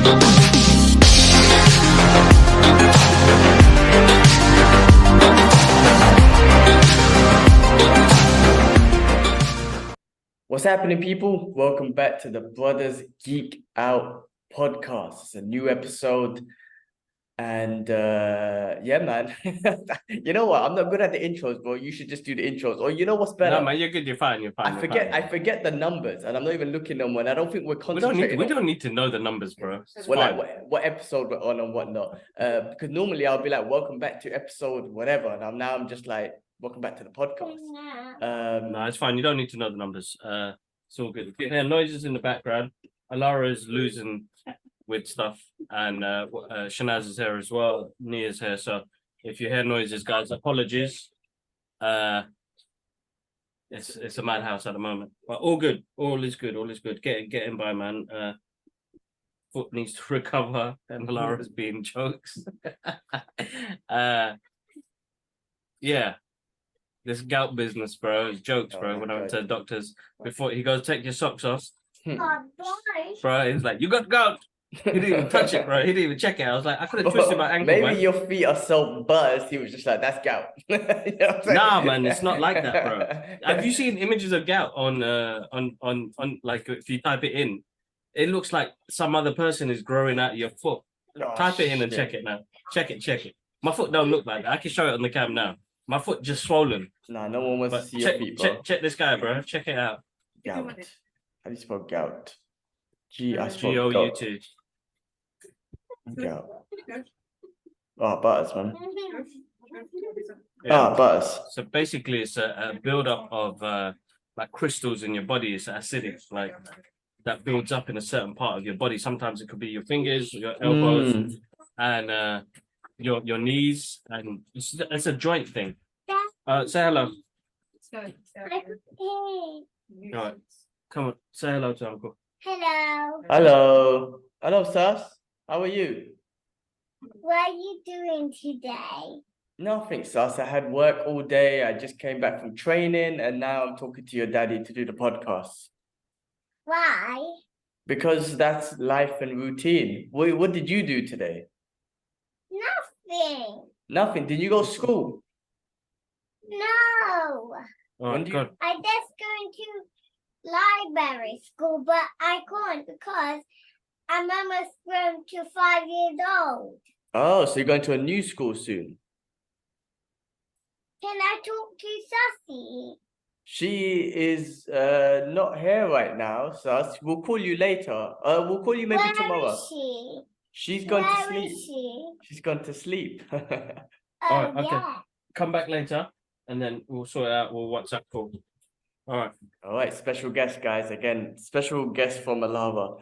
What's happening, people? Welcome back to the Brothers Geek Out podcast. It's a new episode. And yeah, man. You know what? I'm not good at the intros, bro. You should just do the intros. Or you know what's better? No, man, you're good. You're fine. You're fine. I forget the numbers, and I'm not even looking at them. And I don't think we're concentrating. We don't need to know the numbers, bro. Well, like what episode we're on and whatnot. Because normally I'll be like, "Welcome back to episode whatever," and now I'm just like, "Welcome back to the podcast." No, it's fine. You don't need to know the numbers. It's all good. If you hear noises in the background, Alara is losing with stuff, and Shanaz is here as well. Nia's here, so if you hear noises, guys, apologies. It's a madhouse at the moment, but all good. All is good. All is good. Get in by, man. Foot needs to recover, and Alara's being jokes. Yeah. This gout business, bro, is jokes, bro. When I went to the doctors, before he goes, take your socks off. Bro, he was like, you got gout. He didn't even touch it, bro. He didn't even check it. I was like, I could have twisted my ankle. Maybe your feet are so buzzed. He was just like, that's gout. You know nah, man, it's not like that, bro. Have you seen images of gout on like if you type it in, it looks like some other person is growing out your foot. Type it in and check it now. Check it. My foot don't look like that. I can show it on the cam now. My foot just swollen. Nah, no one wants to see your feet, bro. Check this guy, bro. Check it out. Gout. How do you spell gout? G-O-U-T. Gout. Oh, butters, man. Yeah. Oh, butters. So basically, it's a build-up of like crystals in your body. It's acidic, like that builds up in a certain part of your body. Sometimes it could be your fingers, your elbows, and your knees, and it's a joint thing. Say hello. All right, come on, say hello to Uncle. Hello, Sus. How are you? What are you doing today? Nothing, Sus. I had work all day. I just came back from training, and now I'm talking to your daddy to do the podcast. Why? Because that's life and routine. What did you do today? Nothing. Nothing. Did you go to school? No. Oh, God. I just going to library school, but I can't because I'm almost grown to 5 years old. Oh, so you're going to a new school soon? Can I talk to Sussy? She is not here right now, Sus. We'll call you later. We'll call you maybe tomorrow. Where is she? She's gone to sleep. Where is she? She's gone to sleep. All right, okay. Yeah. Come back later, and then we'll sort it out. We'll WhatsApp call. All right. All right, special guest, guys. Again, special guest from Alara.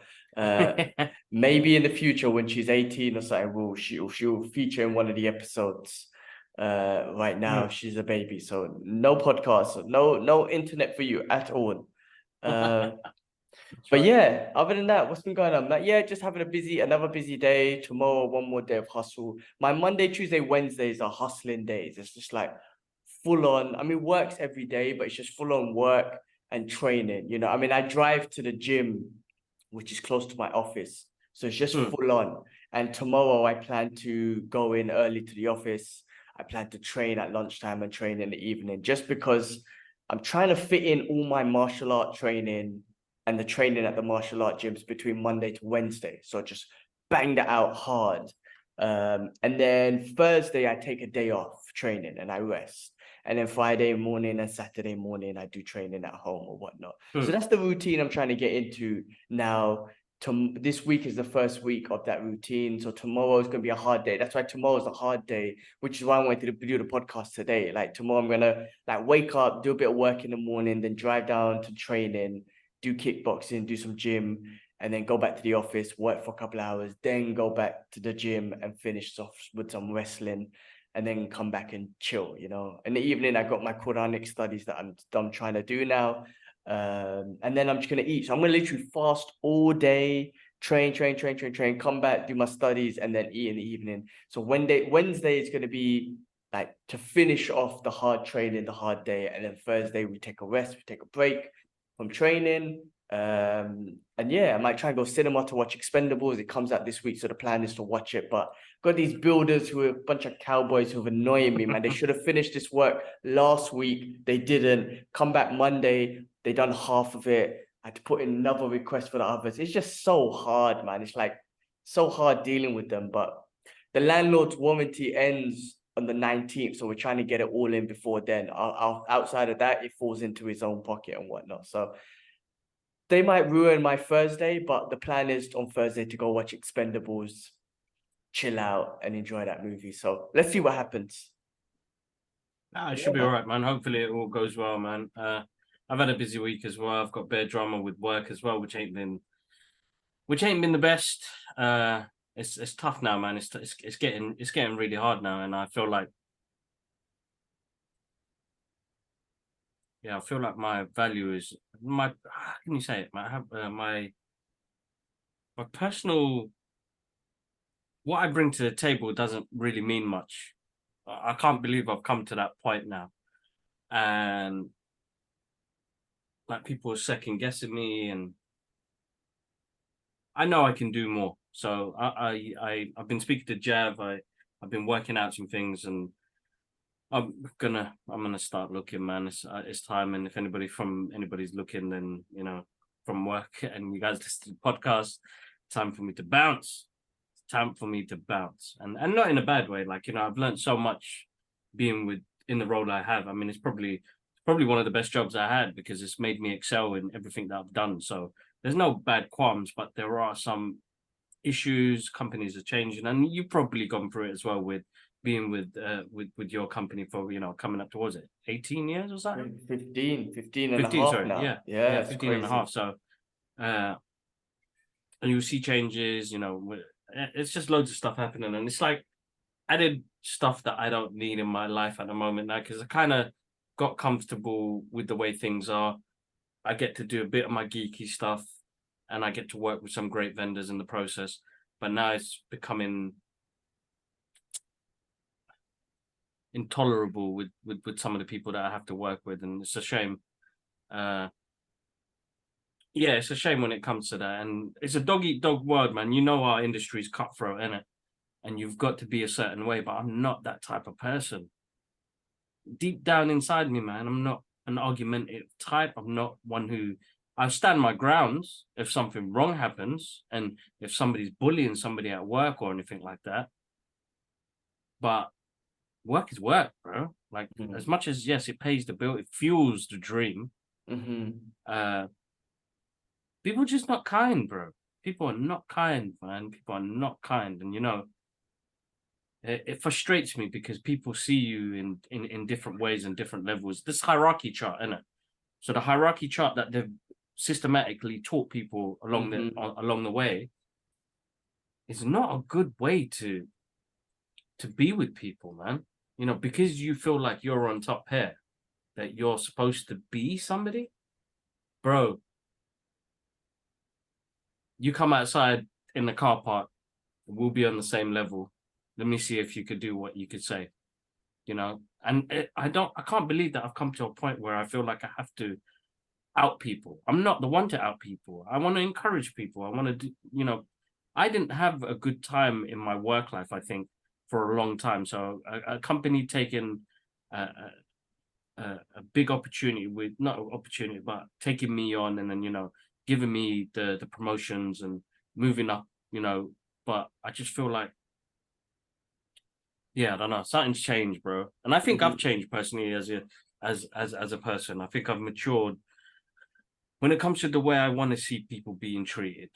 Maybe in the future when she's 18 or something, she'll feature in one of the episodes. Right now, she's a baby, so no podcast, no internet for you at all. But yeah, other than that, what's been going on? Like, yeah, just having another busy day. Tomorrow, one more day of hustle. My Monday, Tuesday, Wednesdays are hustling days. It's just like full on. I mean, work's every day, but it's just full on work and training. You know, I mean, I drive to the gym, which is close to my office, so it's just full on. And tomorrow, I plan to go in early to the office. I plan to train at lunchtime and train in the evening, just because I'm trying to fit in all my martial art training and the training at the martial art gyms between Monday to Wednesday. So just bang that out hard. And then Thursday, I take a day off training and I rest. And then Friday morning and Saturday morning, I do training at home or whatnot. So that's the routine I'm trying to get into now. This week is the first week of that routine. So tomorrow is going to be a hard day. That's why tomorrow is a hard day, which is why I wanted to do the podcast today. Like tomorrow, I'm going to like wake up, do a bit of work in the morning, then drive down to training, do kickboxing, do some gym, and then go back to the office, work for a couple of hours, then go back to the gym and finish off with some wrestling, and then come back and chill, you know. In the evening, I got my Quranic studies that I'm trying to do now. And then I'm just going to eat. So I'm going to literally fast all day, train, come back, do my studies, and then eat in the evening. So Wednesday is going to be like to finish off the hard training, the hard day. And then Thursday, we take a rest, we take a break from training. And yeah, I might try and go cinema to watch Expendables. It comes out this week, so the plan is to watch it. But got these builders who are a bunch of cowboys who are annoying me, man. They should have finished this work last week. They didn't. Come back Monday, they done half of it. I had to put in another request for the others. It's just so hard, man. It's like so hard dealing with them. But the landlord's warranty ends on the 19th, so we're trying to get it all in before then. Outside of that, it falls into his own pocket and whatnot. So they might ruin my Thursday, but the plan is on Thursday to go watch Expendables, chill out, and enjoy that movie. So let's see what happens. Nah, it should be all right, man. Hopefully it all goes well, man. I've had a busy week as well. I've got bare drama with work as well, which ain't been the best. It's tough now, man. It's getting really hard now, and I feel like my value is how can you say it? My personal, what I bring to the table doesn't really mean much. I can't believe I've come to that point now, and like people are second guessing me, and I know I can do more. So I've been speaking to Jav. I've been working out some things, and I'm gonna start looking, man. It's time, and if anybody's looking, then from work, and you guys listen to the podcast, time for me to bounce. It's time for me to bounce, and not in a bad way. Like I've learned so much being in the role I have. I mean, it's probably one of the best jobs I had because it's made me excel in everything that I've done. So there's no bad qualms, but there are some issues. Companies are changing, and you've probably gone through it as well with being with your company for coming up towards it 18 years or something. 15 and a half sorry, now. yeah, it's 15 and a crazy. half. So and you see changes, it's just loads of stuff happening, and it's like added stuff that I don't need in my life at the moment now, because I kind of got comfortable with the way things are. I get to do a bit of my geeky stuff, and I get to work with some great vendors in the process, but now it's becoming intolerable with some of the people that I have to work with, and it's a shame. It's a shame when it comes to that, and it's a dog eat dog world, man. Our industry's cutthroat, innit? And you've got to be a certain way, but I'm not that type of person. Deep down inside me, man, I'm not an argumentative type. I'm not one who I stand my grounds if something wrong happens, and if somebody's bullying somebody at work or anything like that. But work is work, bro. Like as much as yes, it pays the bill, it fuels the dream. People are just not kind, bro. People are not kind, man. People are not kind, and it frustrates me because people see you in different ways and different levels. This hierarchy chart, innit? So the hierarchy chart that they've systematically taught people along the way is not a good way to be with people, man. Because you feel like you're on top here, that you're supposed to be somebody, bro. You come outside in the car park, we'll be on the same level. Let me see if you could do what you could say, and I can't believe that I've come to a point where I feel like I have to out people. I'm not the one to out people. I want to encourage people. I want to do, I didn't have a good time in my work life, I think, for a long time. So a company taking a big opportunity but taking me on, and then, giving me the promotions and moving up, but I just feel like, I don't know, something's changed, bro. And I think I've changed personally as a person. I think I've matured when it comes to the way I want to see people being treated.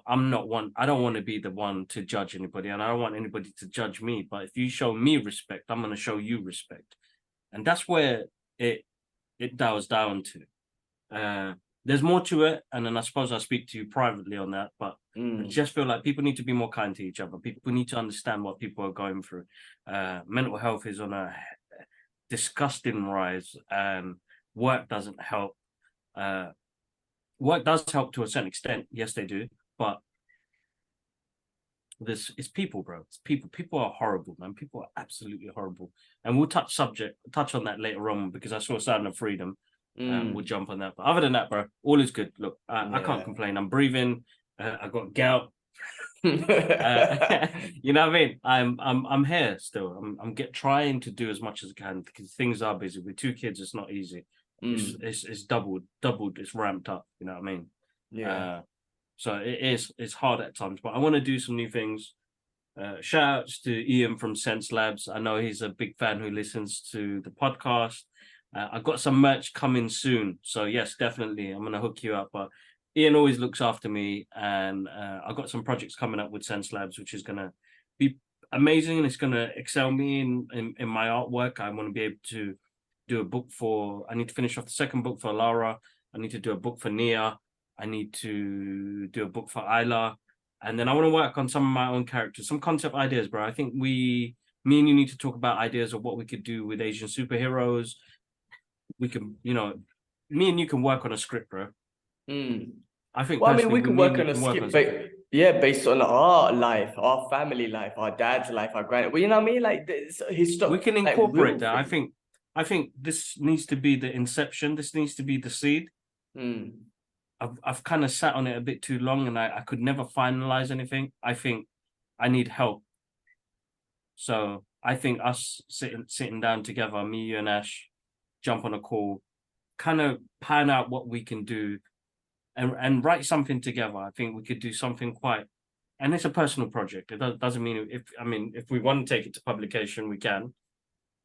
I'm not one, I don't want to be the one to judge anybody, and I don't want anybody to judge me. But if you show me respect, I'm going to show you respect. And that's where it dials down to. There's more to it, and then I suppose I'll speak to you privately on that, but I just feel like people need to be more kind to each other. People need to understand what people are going through. Mental health is on a disgusting rise, and work doesn't help. Work does help to a certain extent. Yes, they do. But it's people, bro. It's people. People are horrible, man. People are absolutely horrible. And we'll touch on that later on, because I saw Sound of Freedom. we'll jump on that. But other than that, bro, all is good. Look, I can't complain. I'm breathing. I got gout. You know what I mean? I'm here still. I'm trying to do as much as I can because things are busy. With 2 kids, it's not easy. It's doubled, it's ramped up, you know what I mean? Yeah. So it's hard at times, but I want to do some new things. Shout outs to Ian from Sense Labs. I know he's a big fan who listens to the podcast. I've got some merch coming soon. So yes, definitely I'm gonna hook you up. But Ian always looks after me, and I've got some projects coming up with Sense Labs, which is gonna be amazing, and it's gonna excel me in my artwork. I want to be able to do a book I need to finish off the 2nd book for Alara. I need to do a book for Nia. I need to do a book for Ayer. And then I want to work on some of my own characters, some concept ideas, bro. I think me and you need to talk about ideas of what we could do with Asian superheroes. We can, me and you can work on a script, bro. I think. Well, I mean, we can work on a script, based on our life, our family life, our dad's life, our grand. Well, you know what I mean? Like his stuff. We can incorporate that. I think this needs to be the inception. This needs to be the seed. I've kind of sat on it a bit too long, and I could never finalize anything. I think I need help. So I think us sitting down together, me, you, and Ash, jump on a call, kind of pan out what we can do, and write something together. I think we could do something and it's a personal project. It doesn't mean if we want to take it to publication, we can.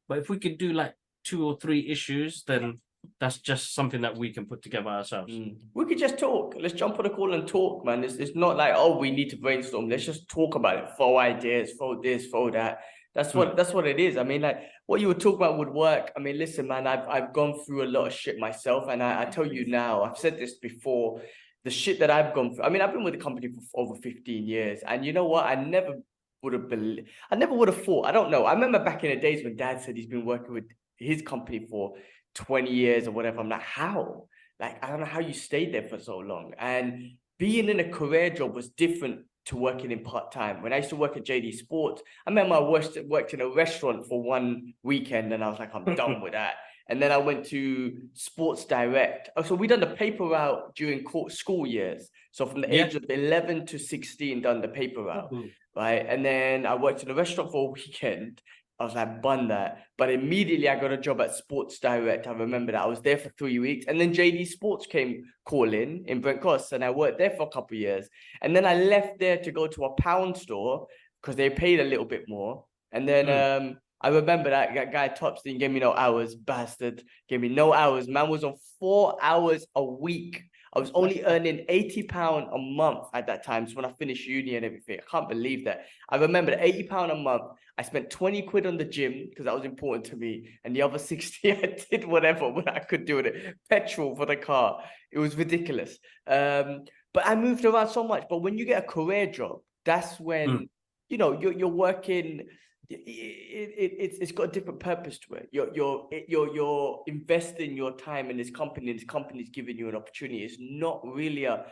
But if we could do like 2 or 3 issues, then that's just something that we can put together ourselves. We could just talk. Let's jump on a call and talk, man. It's not like, oh, we need to brainstorm. Let's just talk about it. Throw ideas, throw this, throw that. That's what it is. I mean, like what you were talking about would work. I mean, listen, man, I've gone through a lot of shit myself, and I tell you now, I've said this before, the shit that I've gone through. I mean, I've been with the company for over 15 years, and you know what? I never would have thought. I don't know. I remember back in the days when Dad said he's been working with his company for 20 years or whatever. I'm like, how? Like, I don't know how you stayed there for so long. And being in a career job was different to working in part-time. When I used to work at JD Sports, I remember I worked in a restaurant for one weekend, and I was like, I'm done with that. And then I went to Sports Direct. Oh, so we done the paper route during school years. So from the age of 11 to 16, done the paper route, right? And then I worked in a restaurant for a weekend. I was like, bun that. But immediately I got a job at Sports Direct. I remember that. I was there for 3 weeks. And then JD Sports came calling in Brent Cross, and I worked there for a couple of years. And then I left there to go to a pound store because they paid a little bit more. And then I remember that guy Tops didn't give me no hours, bastard. Gave me no hours. Man was on 4 hours a week. I was only earning £80 a month at that time. So when I finished uni and everything, I can't believe that. I remember that £80 a month. I spent 20 quid on the gym because that was important to me. And the other 60, I did whatever I could do with it. Petrol for the car. It was ridiculous. But I moved around so much. But when you get a career job, that's when, you're working. It's got a different purpose to it. You're investing your time in this company, and this company's giving you an opportunity. It's not really a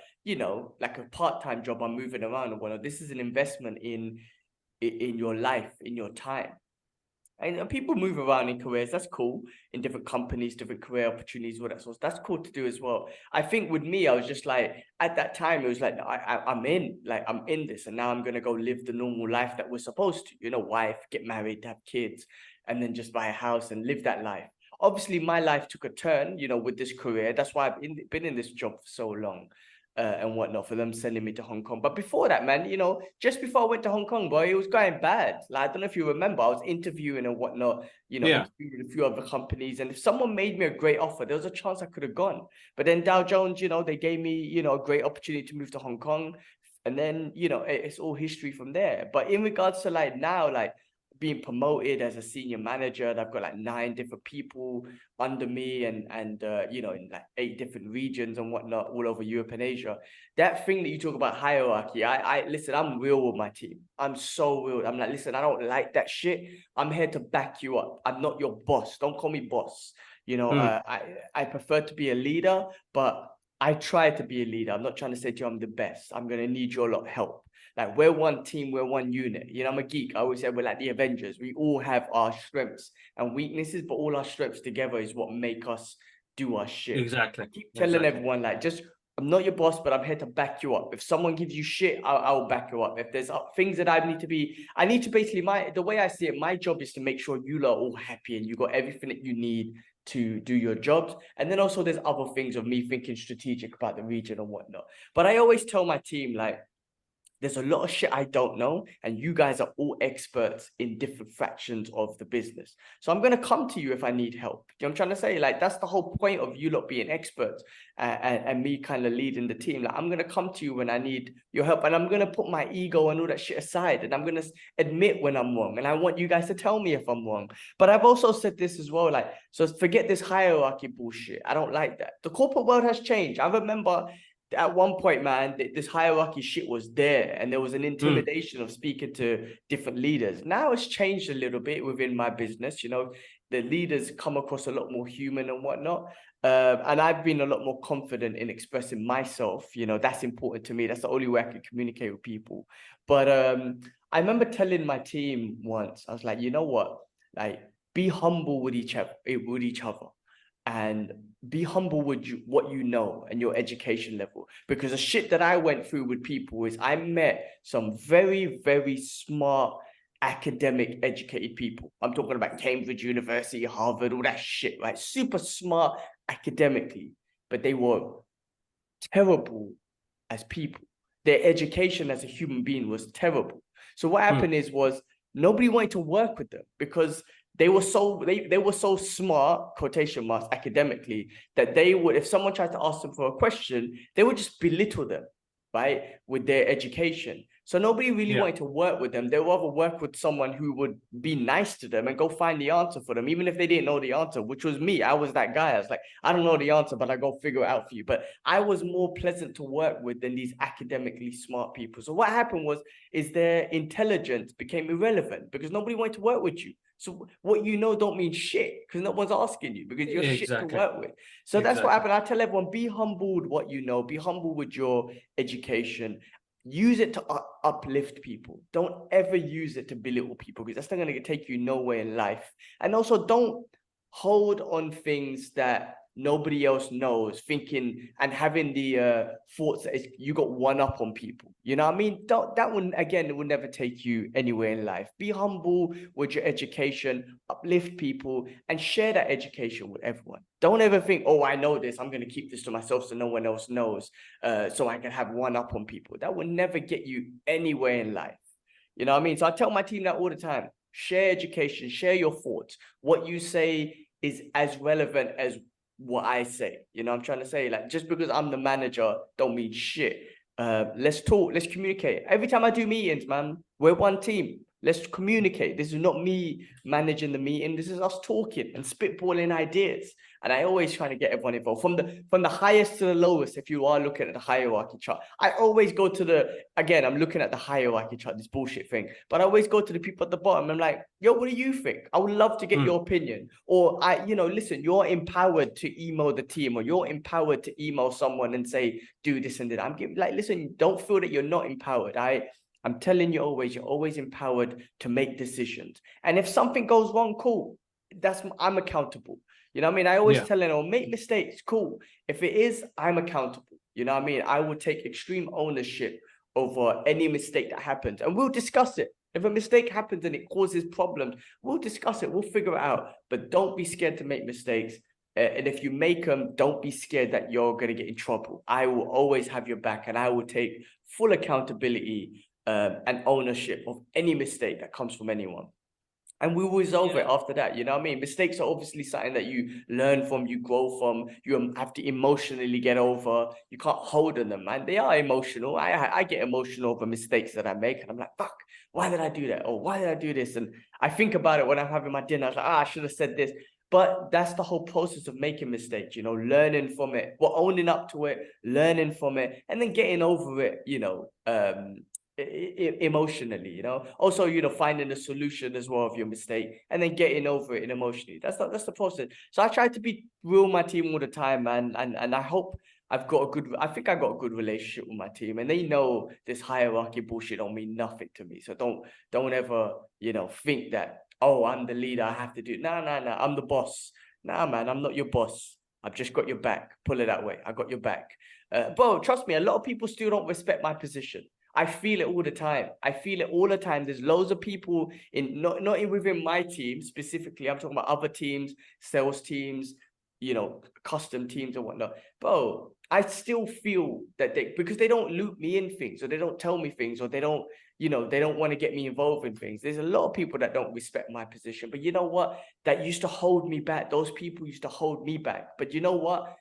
like a part-time job. I'm moving around and whatnot. This is an investment in your life, in your time. And people move around in careers. That's cool. In different companies, different career opportunities, all that sort. That's cool to do as well. I think with me, I was just like, at that time, it was like, I'm in this, and now I'm gonna go live the normal life that we're supposed to. Wife, get married, have kids, and then just buy a house and live that life. Obviously, my life took a turn, with this career. That's why I've been in this job for so long. And whatnot, for them sending me to Hong Kong. But before that, man, just before I went to Hong Kong, boy, it was going bad. Like, I don't know if you remember, I was interviewing and whatnot, interviewing a few other companies. And if someone made me a great offer, there was a chance I could have gone. But then Dow Jones, they gave me, a great opportunity to move to Hong Kong. And then, it's all history from there. But in regards to now, being promoted as a senior manager, and I've got 9 different people under me, and in 8 different regions and whatnot, all over Europe and Asia. That thing that you talk about, hierarchy, I listen, I'm real with my team. I'm so real. I'm like, listen, I don't like that shit. I'm here to back you up. I'm not your boss. Don't call me boss. I prefer to be a leader, but I try to be a leader. I'm not trying to say to you I'm the best. I'm going to need your lot of help. Like, we're one team, we're one unit. I'm a geek. I always say we're like the Avengers. We all have our strengths and weaknesses, but all our strengths together is what make us do our shit. Exactly. Keep telling everyone, like, just, I'm not your boss, but I'm here to back you up. If someone gives you shit, I'll back you up. If there's things that I need to basically, the way I see it, my job is to make sure you lot are all happy and you got everything that you need to do your jobs. And then also there's other things of me thinking strategic about the region and whatnot. But I always tell my team, like, there's a lot of shit I don't know, and you guys are all experts in different fractions of the business. So I'm going to come to you if I need help. You know what I'm trying to say? Like, that's the whole point of you lot being experts and me kind of leading the team. Like, I'm going to come to you when I need your help, and I'm going to put my ego and all that shit aside, and I'm going to admit when I'm wrong. And I want you guys to tell me if I'm wrong. But I've also said this as well, like, so forget this hierarchy bullshit. I don't like that. The corporate world has changed. I remember at one point, man, this hierarchy shit was there, and there was an intimidation of speaking to different leaders. Now it's changed a little bit within my business. You know, the leaders come across a lot more human and whatnot. And I've been a lot more confident in expressing myself. You know, that's important to me. That's the only way I can communicate with people. But I remember telling my team once, I was like, you know what? Like, be humble with each other. And be humble with what you know and your education level. Because the shit that I went through with people is I met some very, very smart, academic, educated people. I'm talking about Cambridge University, Harvard, all that shit, right? Super smart academically, but they were terrible as people. Their education as a human being was terrible. So what happened was nobody wanted to work with them because they were so smart, quotation marks, academically, that they would, if someone tried to ask them for a question, they would just belittle them, right, with their education. So nobody really wanted to work with them. They would rather work with someone who would be nice to them and go find the answer for them, even if they didn't know the answer, which was me. I was that guy. I was like, I don't know the answer, but I go figure it out for you. But I was more pleasant to work with than these academically smart people. So what happened is their intelligence became irrelevant because nobody wanted to work with you. So what you know don't mean shit because no one's asking you because you're shit to work with. So that's what happened. I tell everyone, be humble with what you know, be humble with your education. Use it to uplift people. Don't ever use it to belittle people because that's not going to take you nowhere in life. And also don't hold on things that nobody else knows, thinking and having the thoughts that you got one up on people. You know what I mean? That one, again, it will never take you anywhere in life. Be humble with your education, uplift people, and share that education with everyone. Don't ever think, oh, I know this, I'm going to keep this to myself so no one else knows, so I can have one up on people. That will never get you anywhere in life. You know what I mean? So I tell my team that all the time. Share education, share your thoughts. What you say is as relevant as what I say. You know what I'm trying to say? Like, just because I'm the manager don't mean shit. Let's talk, let's communicate. Every time I do meetings, man, we're one team. Let's communicate. This is not me managing the meeting. This is us talking and spitballing ideas. And I always try to get everyone involved from the highest to the lowest. If you are looking at the hierarchy chart, I always go to I'm looking at the hierarchy chart, this bullshit thing, but I always go to the people at the bottom. I'm like, yo, what do you think? I would love to get your opinion. Or listen, you're empowered to email the team, or you're empowered to email someone and say, do this and that. I'm giving, like, listen, don't feel that you're not empowered. I'm telling you always, you're always empowered to make decisions. And if something goes wrong, cool. I'm accountable. You know what I mean? I always tell them, make mistakes, cool. If it is, I'm accountable. You know what I mean? I will take extreme ownership over any mistake that happens. And we'll discuss it. If a mistake happens and it causes problems, we'll discuss it. We'll figure it out. But don't be scared to make mistakes. And if you make them, don't be scared that you're going to get in trouble. I will always have your back, and I will take full accountability and ownership of any mistake that comes from anyone. And we will resolve it after that. You know what I mean? Mistakes are obviously something that you learn from, you grow from, you have to emotionally get over. You can't hold on them, man. They are emotional. I get emotional over mistakes that I make. And I'm like, fuck, why did I do that? Or why did I do this? And I think about it when I'm having my dinner. I was like, I should have said this. But that's the whole process of making mistakes, learning from it, owning up to it, learning from it, and then getting over it, emotionally, also, finding a solution as well of your mistake and then getting over it emotionally. That's the process. So I try to be real with my team all the time, man. And I hope I think I got a good relationship with my team, and they know this hierarchy bullshit don't mean nothing to me. So don't ever, think that, oh, I'm the leader, I have to do it. No, I'm the boss. Nah, man, I'm not your boss. I've just got your back. Pull it that way. I got your back. Bro, trust me, a lot of people still don't respect my position. I feel it all the time. I feel it all the time. There's loads of people in not within my team specifically. I'm talking about other teams, sales teams, you know, custom teams and whatnot. Bro, I still feel that because they don't loop me in things, or they don't tell me things, or they don't, you know, they don't want to get me involved in things. There's a lot of people that don't respect my position. But you know what? That used to hold me back. Those people used to hold me back. But you know what?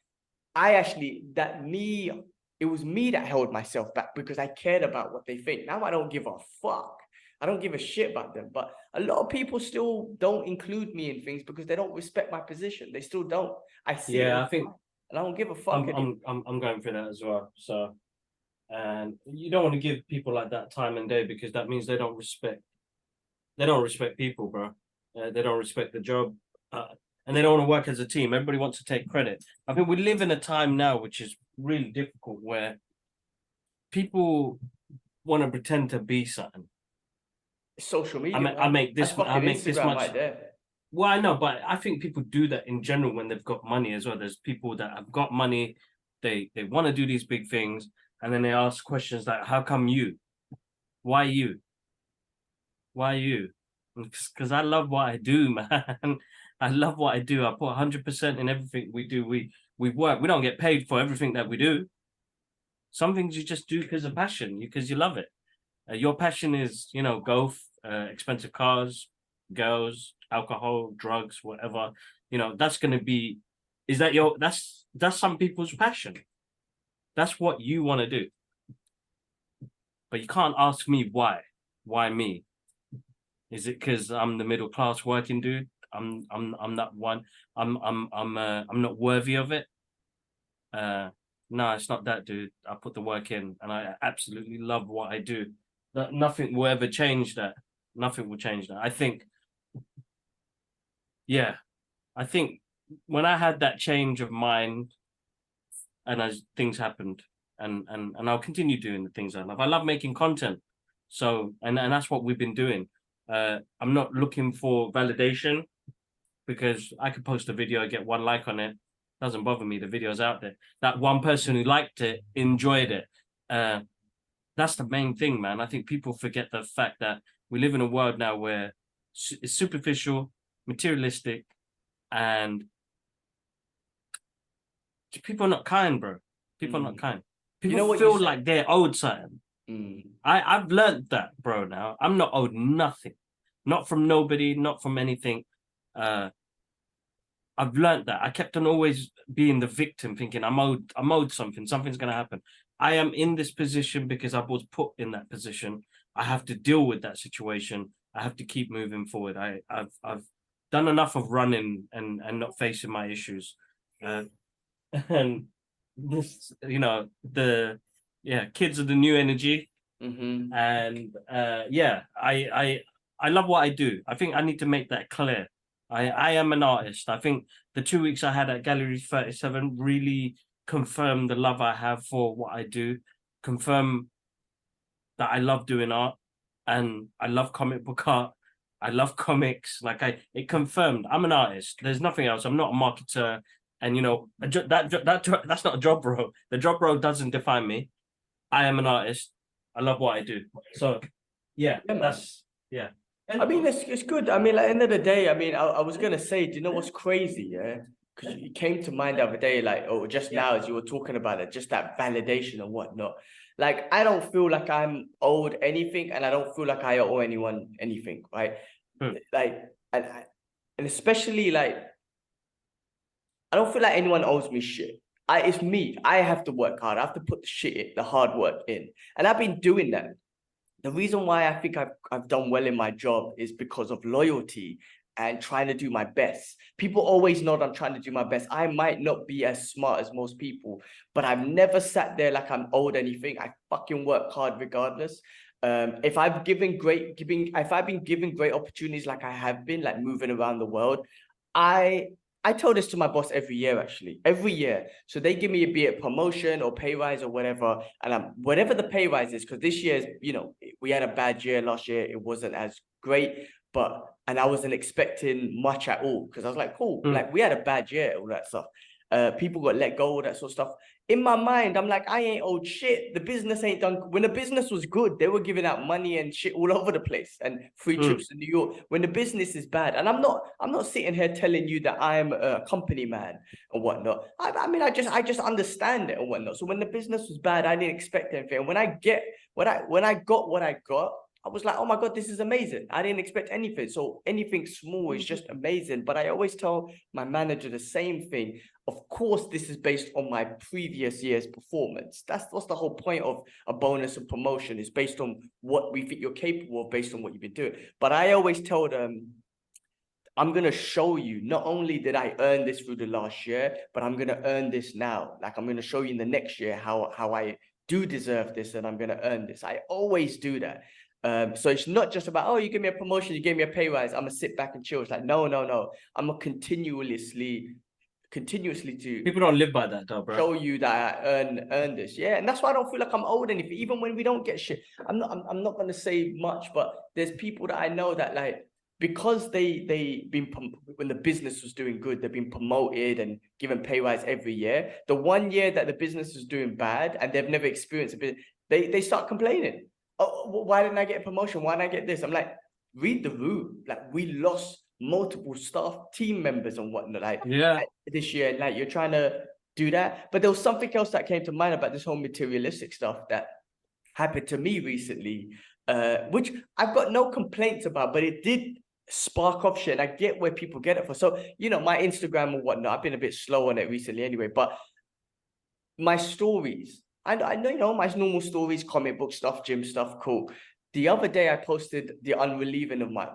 It was me that held myself back because I cared about what they think. Now I don't give a fuck. I don't give a shit about them. But a lot of people still don't include me in things because they don't respect my position. They still don't. I see it. I think And I don't give a fuck. I'm going through that as well. So, and you don't want to give people like that time and day, because that means they don't respect people, bro. They don't respect the job, and they don't want to work as a team. Everybody wants to take credit. I think we live in a time now which is really difficult, where people want to pretend to be something. Social media. I make this much. Right there. Well, I know, but I think people do that in general when they've got money as well. There's people that have got money, they want to do these big things, and then they ask questions like, "How come you? Why you? Why you?" Because I love what I do, man. I love what I do. I put 100% in everything we do. We work. We don't get paid for everything that we do. Some things you just do because of passion, because you love it. Your passion is, you know, golf, expensive cars, girls, alcohol, drugs, whatever. You know, that's going to be, that's some people's passion. That's what you want to do. But you can't ask me why. Why me? Is it because I'm the middle class working dude? I'm that one. I'm not worthy of it. No, it's not that, dude. I put the work in, and I absolutely love what I do. That nothing will ever change that. Nothing will change that. I think when I had that change of mind, and as things happened, and I'll continue doing the things I love. I love making content. So and that's what we've been doing. I'm not looking for validation, because I could post a video and get one like on it. Doesn't bother me. The video's out there. That one person who liked it, enjoyed it. That's the main thing, man. I think people forget the fact that we live in a world now where it's superficial, materialistic, and people are not kind, bro. People are not kind. People feel like they're owed something. I've learned that, bro, now. I'm not owed nothing. Not from nobody, not from anything. I've learned that. I kept on always being the victim, thinking I'm owed something. Something's going to happen. I am in this position because I was put in that position. I have to deal with that situation. I have to keep moving forward. I've done enough of running and not facing my issues. And this, you know, kids are the new energy. And I love what I do. I think I need to make that clear. I am an artist. I think the 2 weeks I had at Gallery 37 really confirmed the love I have for what I do, confirm that I love doing art, and I love comic book art. I love comics. It confirmed I'm an artist. There's nothing else. I'm not a marketer. And, you know, that's not a job role. The job role doesn't define me. I am an artist. I love what I do. So, I mean, it's good. I mean, like, end of the day, I mean, I was gonna say, do you know what's crazy? Yeah, because it came to mind the other day, like, now as you were talking about it, just that validation and whatnot. Like, I don't feel like I'm owed anything, and I don't feel like I owe anyone anything, right? Like, and especially like, I don't feel like anyone owes me shit. It's me. I have to work hard. I have to put the hard work in, and I've been doing that. The reason why I think I've done well in my job is because of loyalty and trying to do my best. People always know that I'm trying to do my best. I might not be as smart as most people, but I've never sat there like I'm owed anything. I fucking work hard regardless. If I've been given great opportunities like I have been, like moving around the world, I tell this to my boss every year, actually, every year. So they give me be it promotion or pay rise or whatever. And whatever the pay rise is, because this year's, you know, we had a bad year last year. It wasn't as great, and I wasn't expecting much at all, because I was like, cool, like we had a bad year, all that stuff. People got let go, all that sort of stuff. In my mind, I'm like, I ain't owed shit. The business ain't done. When the business was good, they were giving out money and shit all over the place and free trips to New York. When the business is bad, and I'm not sitting here telling you that I'm a company man or whatnot. I mean, I just understand it and whatnot. So when the business was bad, I didn't expect anything. And when I got what I got, I was like, oh my God, this is amazing. I didn't expect anything. So anything small is just amazing. But I always tell my manager the same thing. Of course, this is based on my previous year's performance. What's the whole point of a bonus and promotion, is based on what we think you're capable of, based on what you've been doing. But I always tell them, I'm going to show you, not only did I earn this through the last year, but I'm going to earn this now. Like, I'm going to show you in the next year how I do deserve this, and I'm going to earn this. I always do that. So it's not just about, oh, you give me a promotion, you gave me a pay rise, I'm gonna sit back and chill. It's like, no. I'm gonna continuously to People don't live by that though, bro. show you that I earn this. Yeah, and that's why I don't feel like I'm owed anything. Even when we don't get shit, I'm not gonna say much, but there's people that I know that, like, because when the business was doing good, they've been promoted and given pay rise every year. The 1 year that the business was doing bad and they've never experienced a bit, they start complaining. Oh, why didn't I get a promotion? Why didn't I get this? I'm like, read the room. Like, we lost multiple staff, team members and whatnot, like, this year. And like, you're trying to do that. But there was something else that came to mind about this whole materialistic stuff that happened to me recently, which I've got no complaints about, but it did spark off shit. And I get where people get it for. So, you know, my Instagram and whatnot, I've been a bit slow on it recently anyway, but my stories, I know, you know, my normal stories, comic book stuff, gym stuff, cool. The other day I posted the unrelieving of my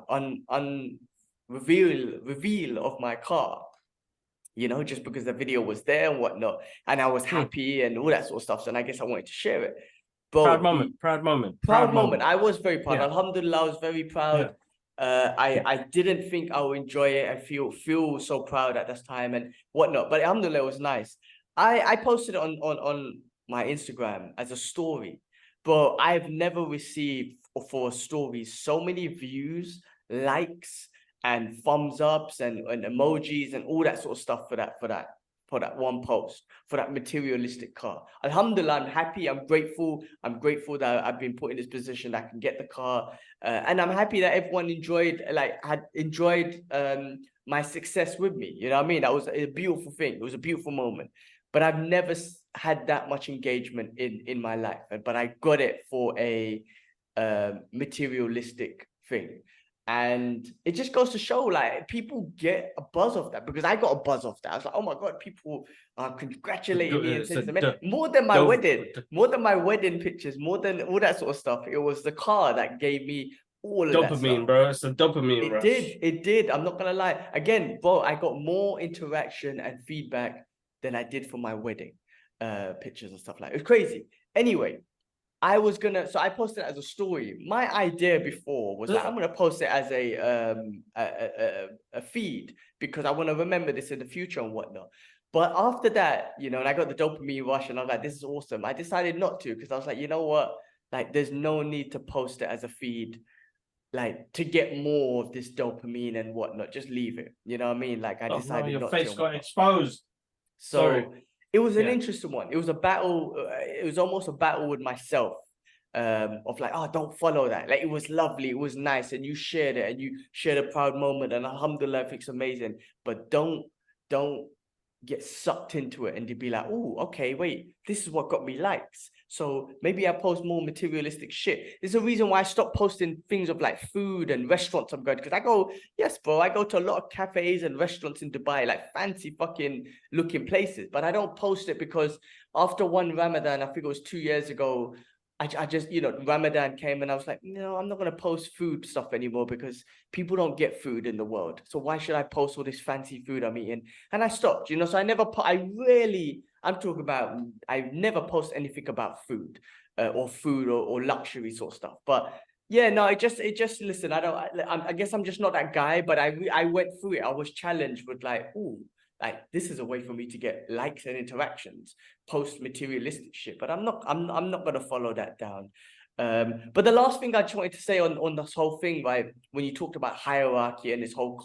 reveal of my car, you know, just because the video was there and whatnot, and I was happy and all that sort of stuff. So, and I guess I wanted to share it. But Proud moment. I was very proud. Yeah. Alhamdulillah, I was very proud. Yeah. I didn't think I would enjoy it and feel so proud at this time and whatnot. But alhamdulillah, it was nice. I posted it on my Instagram as a story, but I've never received for stories so many views, likes, and thumbs ups and emojis and all that sort of stuff for that one post, for that materialistic car. Alhamdulillah, I'm happy, I'm grateful that I've been put in this position that I can get the car, and I'm happy that everyone had enjoyed my success with me. You know what I mean? That was a beautiful thing. It was a beautiful moment. But I've never had that much engagement in my life. But I got it for a materialistic thing. And it just goes to show, like, people get a buzz off that, because I got a buzz off that. I was like, oh my God, people are congratulating me and saying more than my wedding pictures, more than all that sort of stuff. It was the car that gave me all of that dopamine, bro. It's a dopamine rush. It did. I'm not gonna lie. Again, bro, I got more interaction and feedback than I did for my wedding pictures and stuff like that. It was crazy. Anyway, I posted it as a story. My idea before was that I'm gonna post it as a feed, because I want to remember this in the future and whatnot. But after that, you know, and I got the dopamine rush and I was like, this is awesome. I decided not to, because I was like, you know what? Like, there's no need to post it as a feed, like, to get more of this dopamine and whatnot. Just leave it. You know what I mean? Like, I decided not to. Your face got exposed. So it was an interesting one. It was a battle. It was almost a battle with myself, of like, oh, don't follow that. Like, it was lovely, it was nice, and you shared it, and you shared a proud moment, and alhamdulillah, it's amazing. But don't get sucked into it and to be like, oh, okay, wait, this is what got me likes. So maybe I post more materialistic shit. There's a reason why I stopped posting things of like food and restaurants I'm going to, because I go to a lot of cafes and restaurants in Dubai, like fancy fucking looking places, but I don't post it because after one Ramadan, I think it was 2 years ago, I just, you know, Ramadan came and I was like, no, I'm not going to post food stuff anymore, because people don't get food in the world. So why should I post all this fancy food I'm eating? And I stopped, you know, so I never post anything about food or luxury sort of stuff. But yeah, no, it just listen, I guess I'm just not that guy, but I went through it. I was challenged with like, ooh, like, this is a way for me to get likes and interactions, post materialistic shit. But I'm not gonna follow that down. But the last thing I just wanted to say on this whole thing, right, when you talked about hierarchy and this whole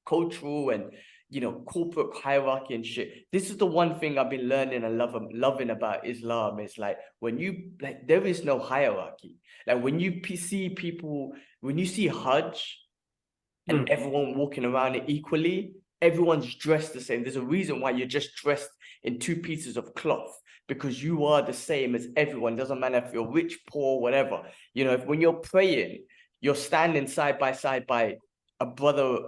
cultural and, corporate hierarchy and shit. This is the one thing I've been learning and loving about Islam. Is like there is no hierarchy. Like when you see people, when you see Hajj and everyone walking around it equally, everyone's dressed the same. There's a reason why you're just dressed in 2 pieces of cloth, because you are the same as everyone. Doesn't matter if you're rich, poor, whatever. When you're praying, you're standing side by side by a brother,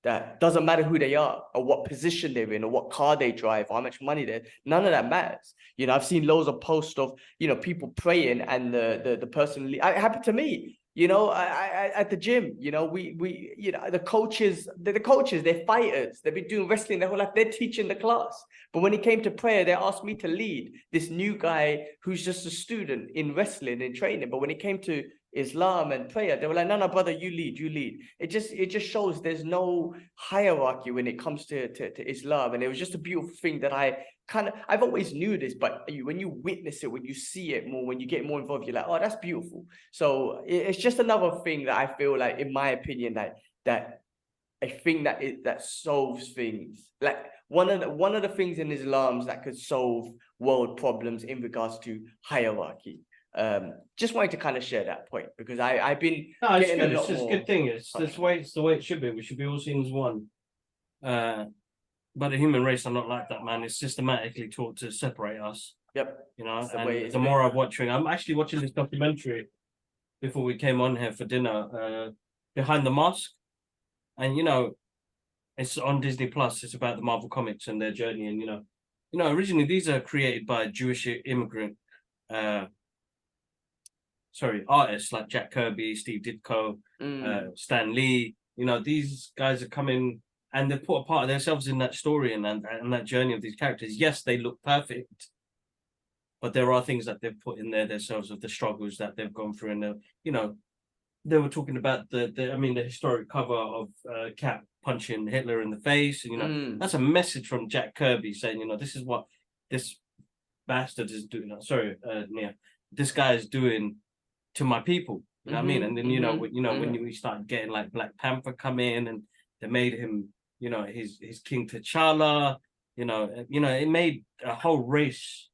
that doesn't matter who they are or what position they're in or what car they drive or how much money they. None of that matters. I've seen loads of posts of people praying and the person. It happened to me. I at the gym. The coaches. The coaches. They're fighters. They've been doing wrestling their whole life. They're teaching the class. But when it came to prayer, they asked me to lead this new guy who's just a student in wrestling and training. But when it came to Islam and prayer, they were like, no, brother, you lead. It just shows there's no hierarchy when it comes to Islam. And it was just a beautiful thing that I've always knew this, but when you witness it, when you see it more, when you get more involved, you're like, oh, that's beautiful. So it's just another thing that I feel like, in my opinion, that a thing that solves things. Like one of the things in Islam that could solve world problems in regards to hierarchy. Just wanted to kind of share that point, because I've been getting a lot it's just more. a good thing. It's the way it should be. We should be all seen as one. But the human race are not like that, man. It's systematically taught to separate us. Yep. And the more I'm actually watching this documentary before we came on here for dinner, Behind the Mask, and it's on Disney Plus. It's about the Marvel comics and their journey, and originally these are created by Jewish immigrant artists like Jack Kirby, Steve Ditko, Stan Lee. These guys are coming and they put a part of themselves in that story and that journey of these characters. Yes, they look perfect, but there are things that they've put in there themselves of the struggles that they've gone through. And they were talking about the historic cover of Cap punching Hitler in the face, and that's a message from Jack Kirby saying, this is what this bastard is doing. Nia, this guy is doing to my people. You know what I mean? And then when we started getting like Black Panther come in, and they made him, his King T'Challa. It made a whole race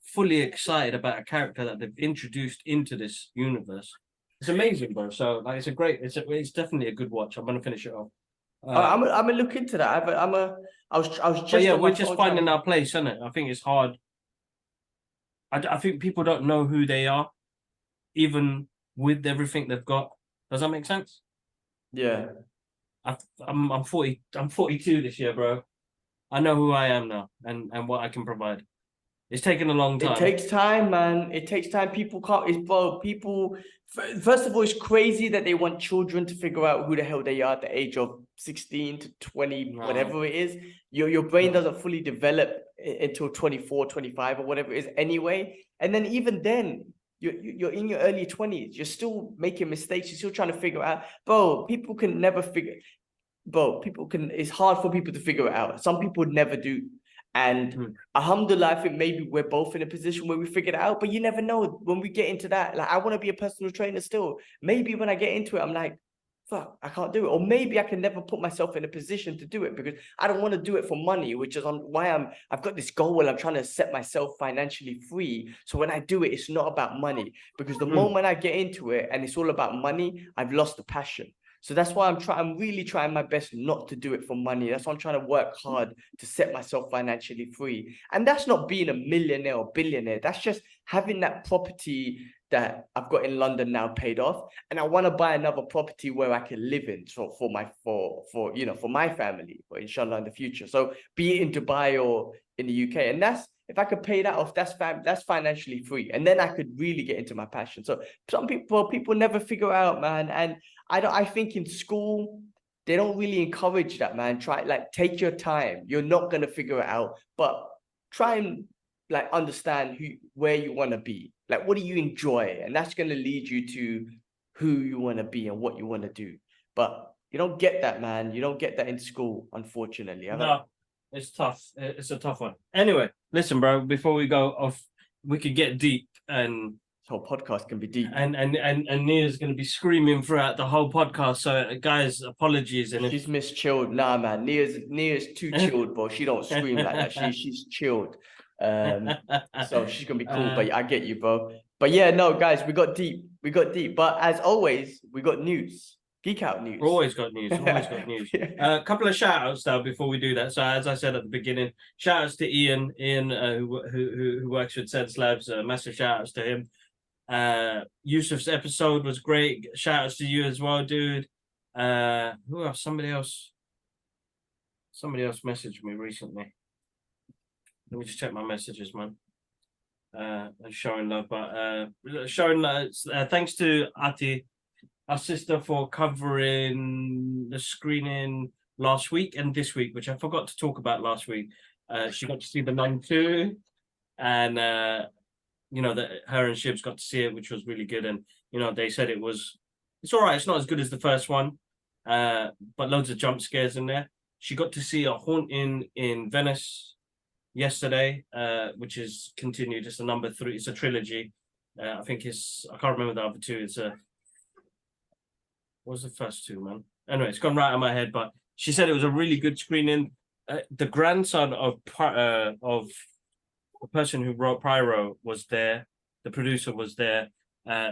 fully excited about a character that they've introduced into this universe. It's amazing, bro. So like, it's definitely a good watch. I'm gonna finish it off. I'm gonna look into that. I was just. We're just finding our place, isn't it? I think it's hard. I think people don't know who they are, even with everything they've got. Does that make sense? Yeah. I'm 40. I'm 42 this year, bro. I know who I am now and what I can provide. It's taken a long time. It takes time, man. It takes time. People can't. First of all, it's crazy that they want children to figure out who the hell they are at the age of 16 to 20, whatever it is. Your brain doesn't fully develop until 24, 25 or whatever it is anyway. And then even then, you're in your early 20s. You're still making mistakes. You're still trying to figure out. Bro, people can never figure. Bro, it's hard for people to figure it out. Some people never do. And alhamdulillah, I think maybe we're both in a position where we figured it out, but you never know when we get into that. Like, I want to be a personal trainer still. Maybe when I get into it, I'm like, fuck, I can't do it. Or maybe I can never put myself in a position to do it because I don't want to do it for money, which is why I've got this goal. I'm trying to set myself financially free. So when I do it, it's not about money, because the moment I get into it and it's all about money, I've lost the passion. So that's why I'm really trying my best not to do it for money. That's why I'm trying to work hard to set myself financially free. And that's not being a millionaire or billionaire. That's just having that property that I've got in London now paid off. And I want to buy another property where I can live in for my family, or inshallah in the future. So be it in Dubai or in the UK. And if I could pay that off, that's financially free. And then I could really get into my passion. So some people never figure out, man. And I think in school, they don't really encourage that, man. Take your time. You're not going to figure it out, but try and understand where you want to be. Like, what do you enjoy? And that's going to lead you to who you want to be and what you want to do. But you don't get that, man. You don't get that in school, unfortunately. No, it's tough. It's a tough one. Anyway, listen, bro, before we go off, we could get deep and whole podcast can be deep. And Nia's going to be screaming throughout the whole podcast. So, guys, apologies. And She's Miss Chilled. Nah, man. Nia's too chilled, bro. She don't scream like that. She's chilled. So she's gonna be cool. But I get you, bro. But yeah, no, guys, we got deep. But as always, we got news. Geek out news. Always got news. A couple of shout outs now before we do that. So as I said at the beginning, shout outs to Ian who works with Sense Labs. Massive shout outs to him. Yusuf's episode was great. Shout outs to you as well, dude. Who else? Somebody else messaged me recently. Let me just check my messages, man. Showing love, but thanks to Ati, our sister, for covering the screening last week and this week, which I forgot to talk about last week. She got to see The Nun 2, and her and Shibs got to see it, which was really good. And they said it's all right. It's not as good as the first one, but loads of jump scares in there. She got to see A Haunting in Venice yesterday, which is continued. It's a number 3. It's a trilogy. I think I can't remember the other two. What was the first two, man? Anyway, it's gone right out of my head, but she said it was a really good screening. The grandson of the person who wrote Pyro was there. The producer was there.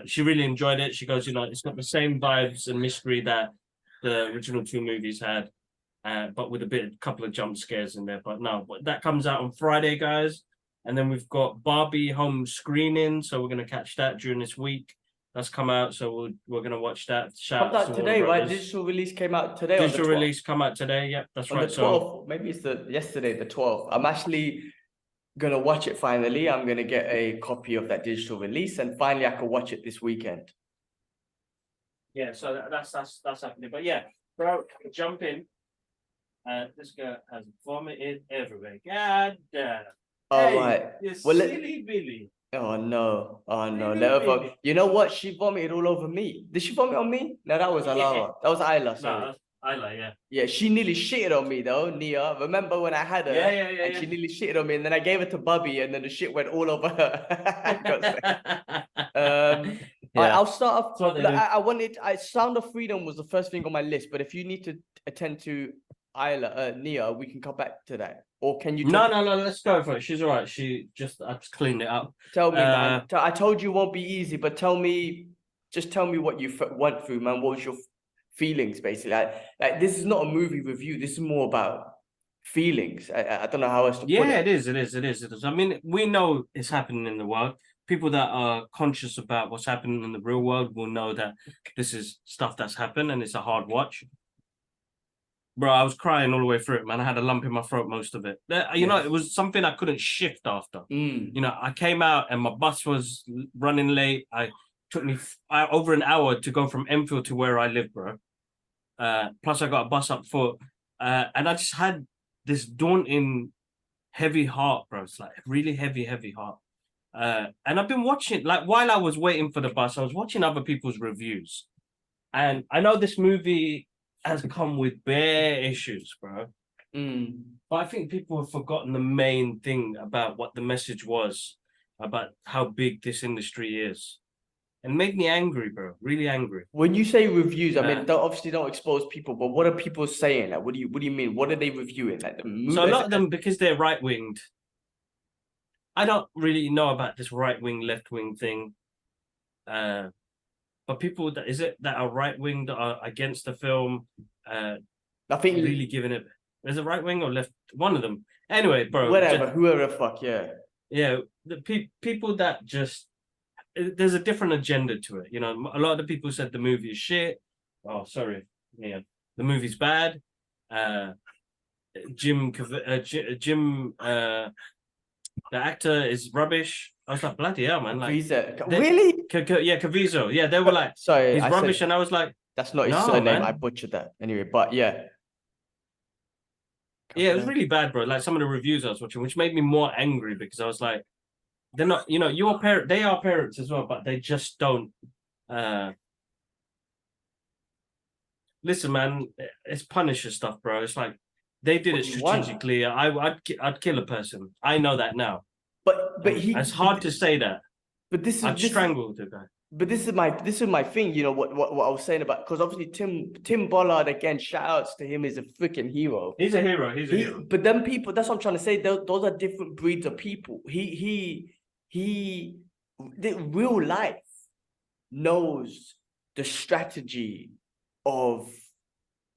She really enjoyed it. She goes, it's got the same vibes and mystery that the original 2 movies had, but with a couple of jump scares in there. But no, that comes out on Friday, guys. And then we've got Barbie home screening, so we're going to catch that during this week. That's come out, so we're going to watch that. Shout out today, right? Digital release came out today. Digital release come out today. Yep, that's right. On the 12th, maybe it's yesterday, the 12th. I'm actually going to watch it finally. I'm going to get a copy of that digital release, and finally I can watch it this weekend. Yeah, so that's happening. But yeah, bro, jump in. This girl has vomited everywhere. God damn. All right. Silly Billy. Oh no. Let her vomit. You know what? She vomited all over me. Did she vomit on me? No, that was Alara. That was Ayer, sorry. No, Ayer, yeah. Yeah, she nearly shitted on me though, Nia. Remember when I had her? Yeah. And she nearly shitted on me, and then I gave her to Bubby, and then the shit went all over her. I'll start off. Sound of Freedom was the first thing on my list, but if you need to attend to Nia, we can come back to that. Or can you? No. Let's go for it. She's all right. I just cleaned it up. Tell me, man. I told you it won't be easy, but tell me what you went through, man. What was your feelings, basically? Like this is not a movie review. This is more about feelings. I don't know how else to put it. Yeah, it is. I mean, we know it's happening in the world. People that are conscious about what's happening in the real world will know that this is stuff that's happened, and it's a hard watch. Bro, I was crying all the way through it, man. I had a lump in my throat most of it. It was something I couldn't shift after. I came out and my bus was running late. It took me over an hour to go from Enfield to where I live, bro. Plus I got a bus up foot. And I just had this daunting, heavy heart, bro. It's like really heavy heart. And I've been watching, like while I was waiting for the bus, I was watching other people's reviews. And I know this movie has come with bare issues, bro. But I think people have forgotten the main thing about what the message was, about how big this industry is. And it made me angry, bro. Really angry. When you say reviews, I mean, obviously don't expose people, but what are people saying? Like, what do you mean? What are they reviewing? Like the movie? So a lot of them, because they're right-winged, I don't really know about this right-wing, left-wing thing. But people that are right wing that are against the film, I think really giving it. Is it right wing or left? One of them. Anyway, bro. Whatever, whoever the fuck, yeah. Yeah, the people that just there's a different agenda to it. A lot of the people said the movie is shit. Oh, sorry. Yeah, the movie's bad. Jim, the actor is rubbish. I was like, bloody hell, man! Like, really? Caviezel. Yeah, they were like, sorry, he's rubbish, and I was like, that's not his surname. Man. I butchered that anyway. But yeah, it was really bad, bro. Like some of the reviews I was watching, which made me more angry because I was like, they're not, your parent. They are parents as well, but they just don't. Listen, man, it's Punisher stuff, bro. It's like they did it strategically. I'd kill a person. I know that now. But it's hard to say that. But this I'd is strangle the guy. But this is my thing, you know, what I was saying about, because obviously Tim Bollard, again, shout outs to him, is a freaking hero. He's a hero. He's a hero. But then people, that's what I'm trying to say. Those are different breeds of people. The real life knows the strategy of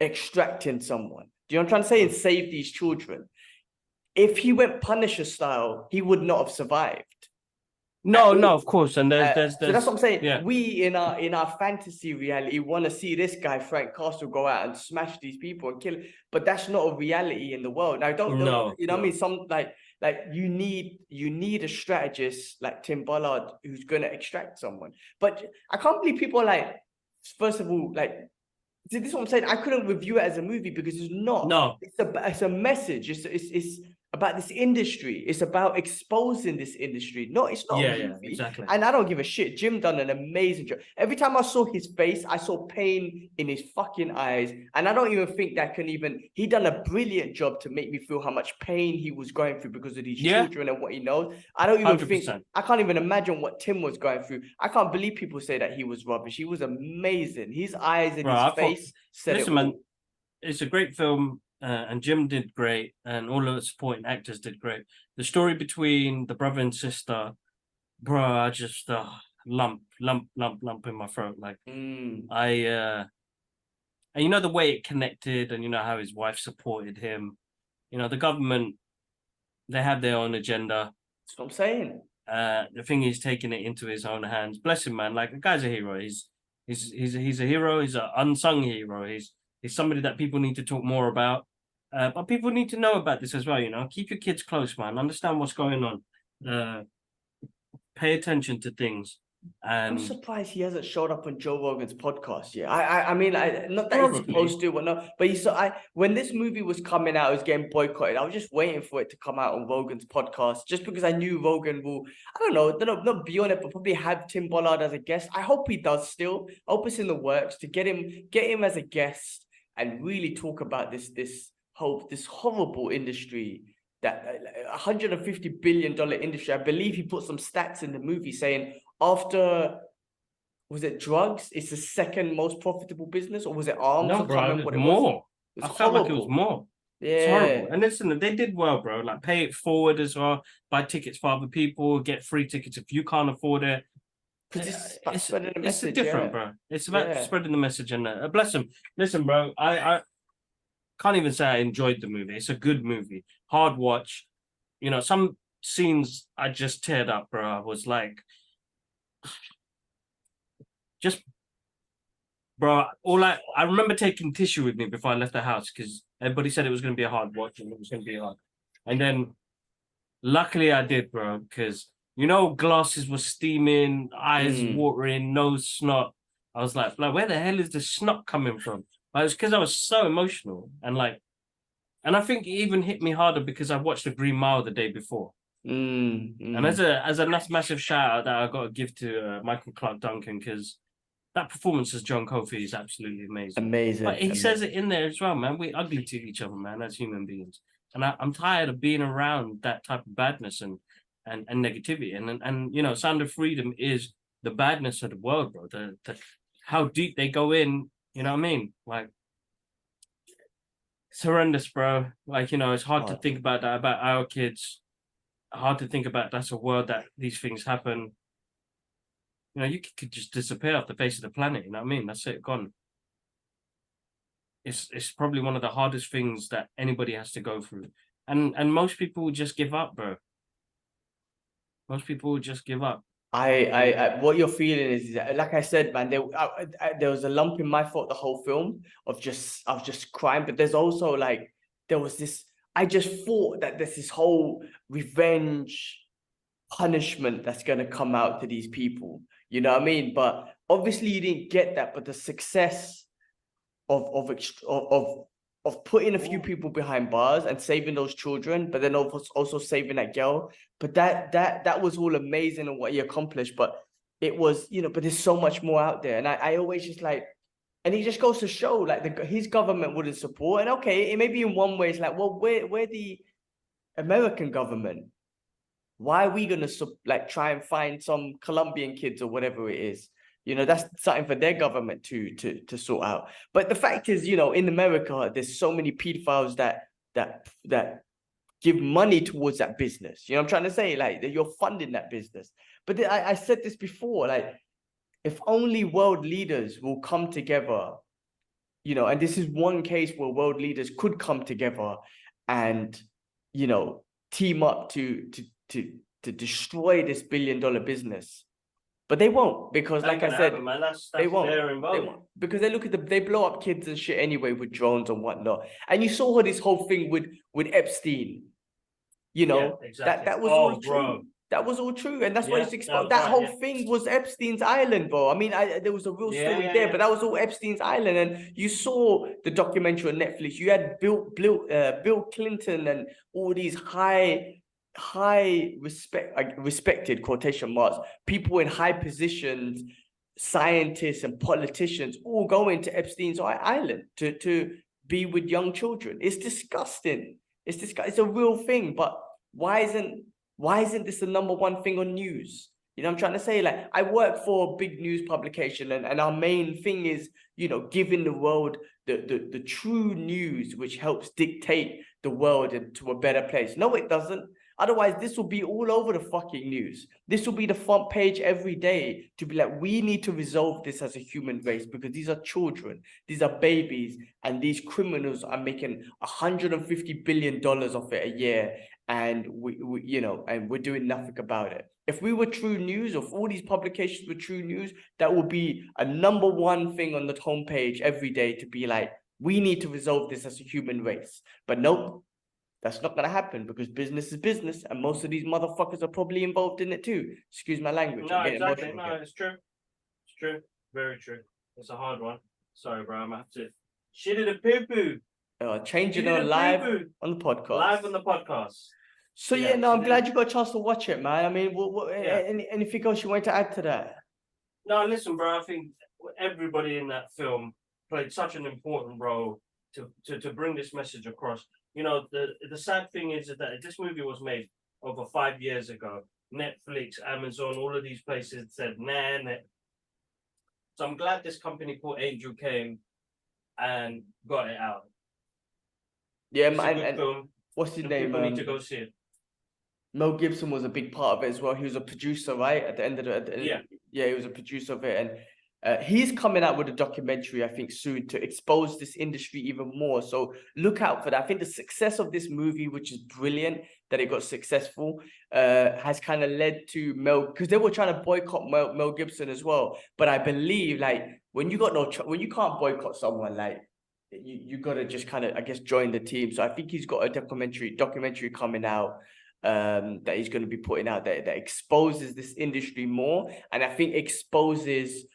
extracting someone. Do you know what I'm trying to say? And save these children. If he went Punisher style, he would not have survived. No, of course. And there's So that's what I'm saying. Yeah. We in our fantasy reality want to see this guy Frank Castle go out and smash these people and kill. But that's not a reality in the world. Now, don't you know what I mean? Some like you need a strategist like Tim Bollard who's gonna extract someone. But I can't believe people are like, first of all, like, see, this is what I'm saying. I couldn't review it as a movie because it's not. No. It's a message. It's about this industry. It's about exposing this industry. No, it's not a movie. Exactly. And I don't give a shit. Jim done an amazing job. Every time I saw his face, I saw pain in his fucking eyes. And I don't even think that he done a brilliant job to make me feel how much pain he was going through because of these children and what he knows. I don't even 100%. I can't even imagine what Tim was going through. I can't believe people say that he was rubbish. He was amazing. His eyes and his face said it all. Man, it's a great film. And Jim did great, and all of the supporting actors did great. The story between the brother and sister, bro, I just lump in my throat. Like and you know the way it connected, and you know how his wife supported him. You know the government, they have their own agenda. That's what I'm saying. The thing is taking it into his own hands. Bless him, man. Like the guy's a hero. He's a hero. He's an unsung hero. He's somebody that people need to talk more about. But people need to know about this as well, you know. Keep your kids close, man. Understand what's going on. Pay attention to things. And I'm surprised he hasn't showed up on Joe Rogan's podcast yet. I mean, not that he's supposed to, or not, but when this movie was coming out, it was getting boycotted. I was just waiting for it to come out on Rogan's podcast, just because I knew Rogan will, I don't know, not be on it, but probably have Tim Bollard as a guest. I hope he does still. I hope it's in the works to get him as a guest and really talk about this horrible industry, that $150 billion industry. I believe he put some stats in the movie saying after, was it drugs? It's the second most profitable business, or was it arms? no, bro, it was more. I felt like it was more. Yeah. It's horrible. And listen, they did well, bro. Like pay it forward as well. Buy tickets for other people. Get free tickets if you can't afford it. It's different, bro. It's about spreading the message, and bless him. Listen, bro, I can't even say I enjoyed the movie. It's a good movie. Hard watch. You know, some scenes I just teared up, bro. I was like, bro, I remember taking tissue with me before I left the house because everybody said it was going to be a hard watch and it was going to be hard. And then luckily I did, bro, because, you know, glasses were steaming, eyes watering, nose snot. I was like, where the hell is the snot coming from? It was because I was so emotional, and I think it even hit me harder because I watched The Green Mile the day before. And as a massive shout out that I got to give to Michael Clark Duncan, because that performance as John Kofi is absolutely amazing. But he says it in there as well, man. We're ugly to each other, man, as human beings, and I'm tired of being around that type of badness and negativity. And you know, Sound of Freedom is the badness of the world, bro. The how deep they go in. You know what I mean? Like, it's horrendous, bro. Like, you know, it's hard to think about that, about our kids. Hard to think about that's a world that these things happen. You know, you could just disappear off the face of the planet. You know what I mean? That's it, gone. It's probably one of the hardest things that anybody has to go through. And most people will just give up, bro. Most people will just give up. I what you're feeling is, like I said, man, there was a lump in my throat the whole film of just crying, but there's also like, there was this, I just thought that there's this whole revenge punishment that's going to come out to these people, you know what I mean? But obviously you didn't get that, but the success of putting a few people behind bars and saving those children, but then also saving that girl. But that was all amazing and what he accomplished. But it was, you know, but there's so much more out there. And I always just like, and he just goes to show like his government wouldn't support. And okay, it maybe in one way it's like, well, where the American government Why are we gonna like try and find some Colombian kids or whatever it is? You know, that's something for their government to sort out. But the fact is, you know, in America, there's so many pedophiles that give money towards that business. You know what I'm trying to say? Like, that you're funding that business. But I said this before, like, if only world leaders will come together, you know, and this is one case where world leaders could come together and, you know, team up to destroy this billion-dollar business. But they won't, because like I said, man. That's they won't. their They involvement. won't. Because they look at they blow up kids and shit anyway with drones and whatnot. And you saw this whole thing with Epstein. You know, Yeah, exactly. that was Oh, all bro. true. That was all true, and that's why Yeah, it's that was that right, whole yeah. thing was Epstein's island, bro. I mean, there was a real story there, but that was all Epstein's island. And you saw the documentary on Netflix. You had Bill Clinton and all these respected quotation marks people in high positions, scientists and politicians, all going to Epstein's island to be with young children. It's disgusting. It's a real thing, but why isn't this the number one thing on news? You know what I'm trying to say? Like, I work for a big news publication, and our main thing is, you know, giving the world the true news, which helps dictate the world into a better place. No, it doesn't. Otherwise, this will be all over the fucking news. This will be the front page every day to be like, we need to resolve this as a human race because these are children, these are babies, and these criminals are making $150 billion off it a year. And we you know, and we're doing nothing about it. If we were true news, if all these publications were true news, that would be a number one thing on the homepage every day to be like, we need to resolve this as a human race. But nope, that's not going to happen because business is business, and most of these motherfuckers are probably involved in it too. Excuse my language. No, I'm getting exactly. emotional No, again. it's true. It's true. Very true. It's a hard one. Sorry, bro. I'm gonna have to shit in a poo poo. Changing You did on a live poo-poo. on the podcast. Live on the podcast. So Yeah, yeah, no, so I'm then- glad you got a chance to watch it, man. I mean, Yeah. anything else you want to add to that? No, listen, bro. I think everybody in that film played such an important role to bring this message across. You know, the sad thing is that this movie was made over 5 years ago. Netflix, Amazon, all of these places said, nah. So I'm glad this company called Angel came and got it out. Yeah, It's a man. good And film. what's his And name? people need to go see it. Mel Gibson was a big part of it as well. He was a producer, right? At the end of Yeah. yeah, he was a producer of it, and he's coming out with a documentary, I think, soon to expose this industry even more. So look out for that. I think the success of this movie, which is brilliant that it got successful, has kind of led to Mel, because they were trying to boycott Mel Gibson as well. But I believe, like, when you got when you can't boycott someone, like, you got to just kind of, I guess, join the team. So I think he's got a documentary coming out that he's going to be putting out that exposes this industry more, and I think exposes,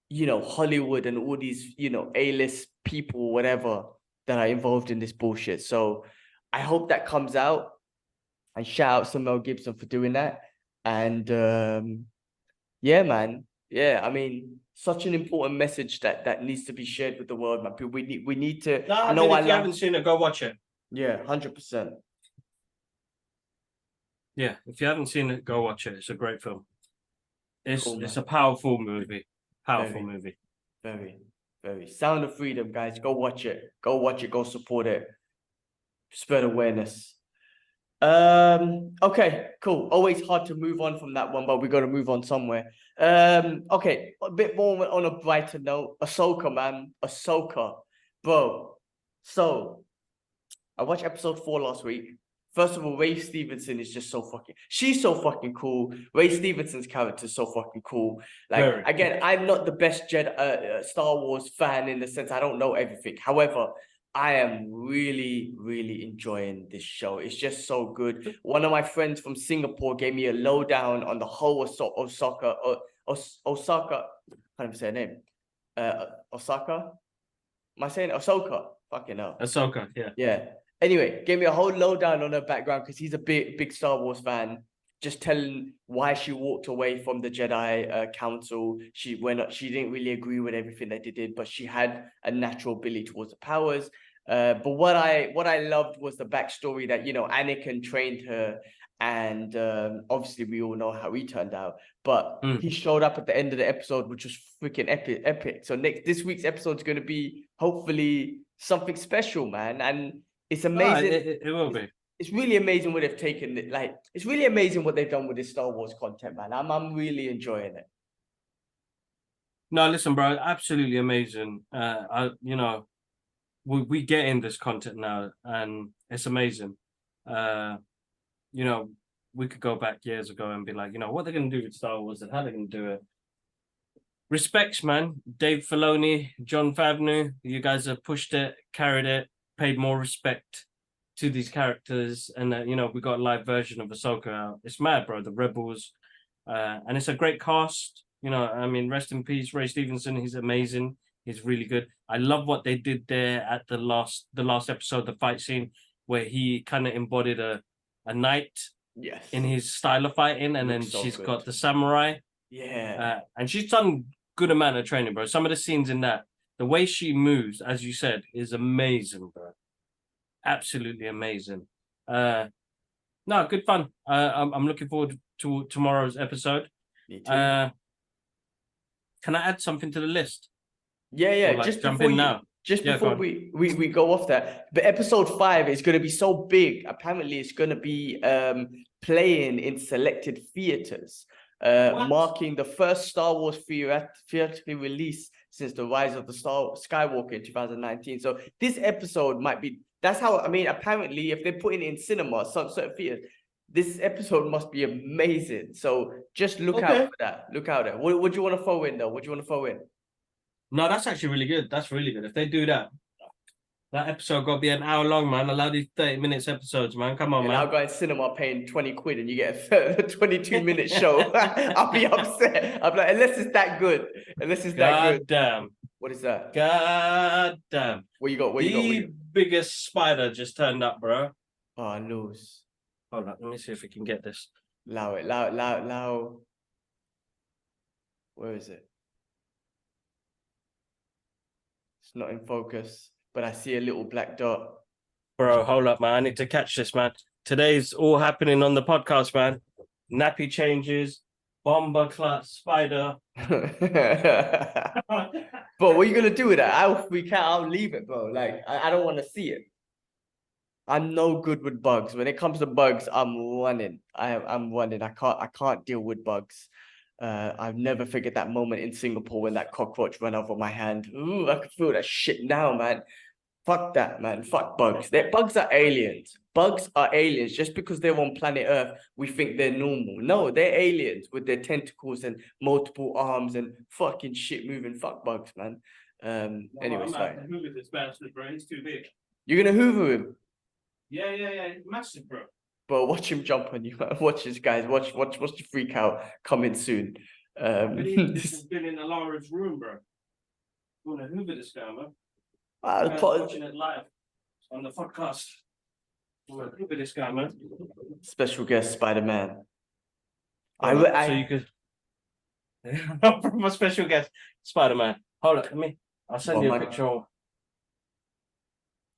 you know, Hollywood and all these, you know, A-list people, whatever, that are involved in this bullshit. So I hope that comes out, and shout out to Mel Gibson for doing that. And yeah, man. Yeah, I mean, such an important message that needs to be shared with the world, man. We need to. No, I know if you haven't seen it, go watch it. Yeah, 100%. Yeah, if you haven't seen it, go watch it. It's a great film. It's Cool, it's man. a powerful movie. Powerful Very. movie. Very. Sound of Freedom, guys. Go watch it. Go support it. Spread awareness. Okay, cool. Always hard to move on from that one, but we got to move on somewhere. Okay, a bit more on a brighter note. Ahsoka, man. Ahsoka. Bro. So, I watched episode 4 last week. First of all, Ray Stevenson is just she's so fucking cool. Ray Stevenson's character is so fucking cool. Like, Very. again, I'm not the best Star Wars fan in the sense I don't know everything. However, I am really, really enjoying this show. It's just so good. One of my friends from Singapore gave me a lowdown on the whole Osaka. I can't even say her name. Osaka? Am I saying Ahsoka? Fucking hell. Ahsoka, yeah. Yeah. Anyway, gave me a whole lowdown on her background because he's a big Star Wars fan. Just telling why she walked away from the Jedi Council. She didn't really agree with everything that they did, but she had a natural ability towards the powers. But what I loved was the backstory that, you know, Anakin trained her, and obviously we all know how he turned out. But Mm. he showed up at the end of the episode, which was freaking epic. So this week's episode is going to be hopefully something special, man. And it's amazing. It will be. It's really amazing what they've taken. Like, it's really amazing what they've done with this Star Wars content, man. I'm really enjoying it. No, listen, bro, absolutely amazing. We get in this content now, and it's amazing. We could go back years ago and be like, what they're going to do with Star Wars and how they're going to do it. Respects, man. Dave Filoni, John Favreau, you guys have pushed it, carried it, paid more respect to these characters. And, we got a live version of Ahsoka out. It's mad, bro. The Rebels. And it's a great cast. Rest in peace, Ray Stevenson. He's amazing. He's really good. I love what they did there at the last episode, the fight scene, where he kind of embodied a knight in his style of fighting, and then she's got the samurai. Yeah. And she's done good amount of training, bro. Some of the scenes in that, the way she moves, as you said, is amazing, bro. Absolutely amazing. No, good fun. I'm looking forward to tomorrow's episode. Me too. Can I add something to the list? Yeah. Like, just jump before in now. Before we go off that, but episode 5 is going to be so big. Apparently, it's going to be playing in selected theaters, marking the first Star Wars theatrical release since the rise of the Skywalker in 2019. So this episode might be. That's how. Apparently, if they're putting it in cinema, some certain theaters, this episode must be amazing. So just look out for that. Look out there. What do you want to throw in though? What do you want to throw in? No, that's actually really good. That's really good. If they do that, that episode got to be an hour long, man. Allow these 30 minutes episodes, man. Come on, man. I'll go in cinema paying 20 quid and you get a 22-minute show. I'll be upset. I'll be like, unless it's that good. God damn. What is that? God damn. What you got? The biggest spider just turned up, bro. Oh, I lose. Hold on, let me see if we can get this. Allow it. Where is it? It's not in focus, but I see a little black dot. Bro, hold up, man. I need to catch this, man. Today's all happening on the podcast, man. Nappy changes, bomber clut, spider. But what are you gonna do with that? I'll leave it, bro. Like I don't want to see it. I'm no good with bugs. When it comes to bugs, I'm running. I'm running. I can't deal with bugs. I've never figured that moment in Singapore when that cockroach ran over my hand. Ooh, I could feel that shit now, man. Fuck that, man. Fuck bugs. Bugs are aliens. Bugs are aliens. Just because they're on planet Earth, we think they're normal. No, they're aliens with their tentacles and multiple arms and fucking shit moving. Fuck bugs, man. Anyway, sorry. Hoover this bastard, bro. He's too big. You're gonna hoover him? Yeah. He's massive, bro. But watch him jump on you. Watch this, guys. Watch the freak out coming soon. This has been in Alara's room, bro. You wanna hoover this guy, man? Watching it live on the podcast. Look at this guy, man. Special guest Spider-Man. So you could from a special guest Spider-Man. Hold on, I'll send you a picture.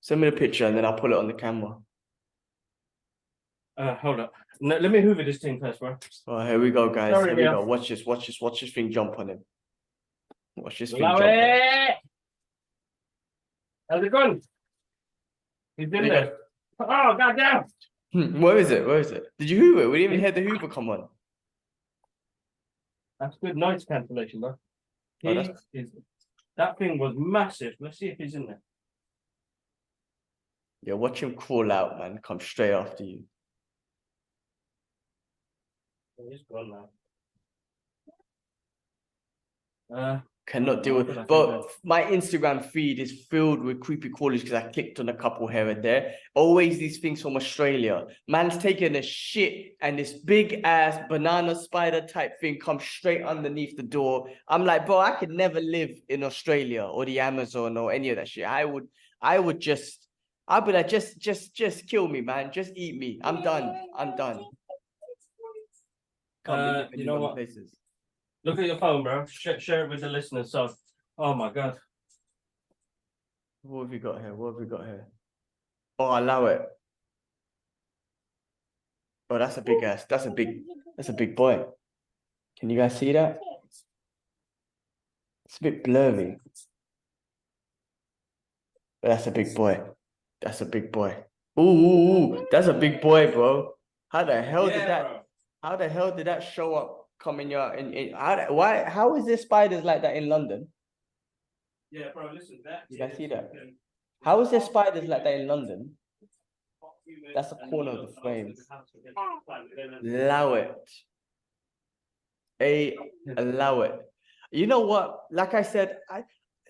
Send me the picture and then I'll pull it on the camera. Hold up. No, let me hoover this thing first, bro. Oh, here we go, guys. Sorry, here we go. Watch this thing jump on him. Watch this thing jump on him. How's it going? He's in there. Oh, goddamn. Where is it? Did you hoover? We didn't even hear the hoover come on. That's good noise cancellation, bro. That thing was massive. Let's see if he's in there. Yeah, watch him crawl out, man. Come straight after you. He's gone now. Cannot deal with it. But my Instagram feed is filled with creepy crawlers because I clicked on a couple here and there. Always these things from Australia. Man's taking a shit and this big ass banana spider type thing comes straight underneath the door. I'm like, bro, I could never live in Australia or the Amazon or any of that shit. I'd be like, just kill me, man. Just eat me. I'm done. You know what? Places. Look at your phone, bro. Share it with the listeners. So, oh my god. What have we got here? Oh, allow it. Oh, that's a big ass. That's a big boy. Can you guys see that? It's a bit blurry. But that's a big boy. That's a big boy. Ooh, that's a big boy, bro. How the hell did that? Bro. How the hell did that show up? Come in your how is there spiders like that in London? Yeah, bro. Listen, that. You guys see that? How is there spiders like that in London? That's the corner of the frame. Allow it. Allow it. You know what? Like I said,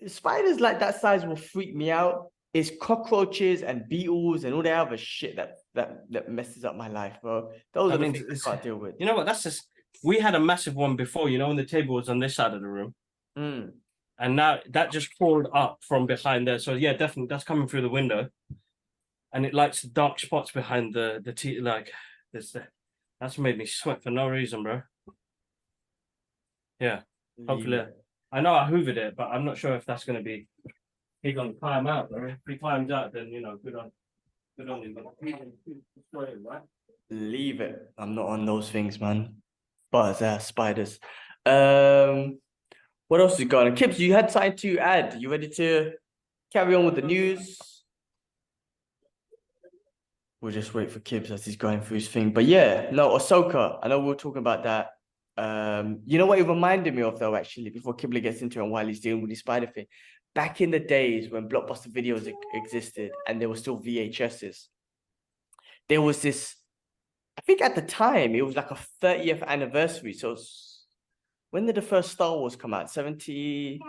spiders like that size will freak me out. It's cockroaches and beetles and all that other shit that messes up my life, bro. Those are the things I can't deal with. You know what? That's just. We had a massive one before. You know, when the table was on this side of the room, and now that just crawled up from behind there. So yeah, definitely that's coming through the window, and it lights dark spots behind the like this. That's made me sweat for no reason, bro. Yeah. Hopefully, I know I hoovered it, but I'm not sure if that's going to be. He's going to climb out, bro. If he climbs out, then good on him. Right? Leave it. I'm not on those things, man. But spiders. What else is going on? Kibs, you had something to add. You ready to carry on with the news? We'll just wait for Kibs as he's going through his thing. But yeah, no, Ahsoka. I know we were talking about that. You know what it reminded me of though, actually, before Kibble gets into it and while he's dealing with the spider thing. Back in the days when Blockbuster videos existed and there were still VHSs, there was this, I think at the time, it was like a 30th anniversary. So when did the first Star Wars come out? 78?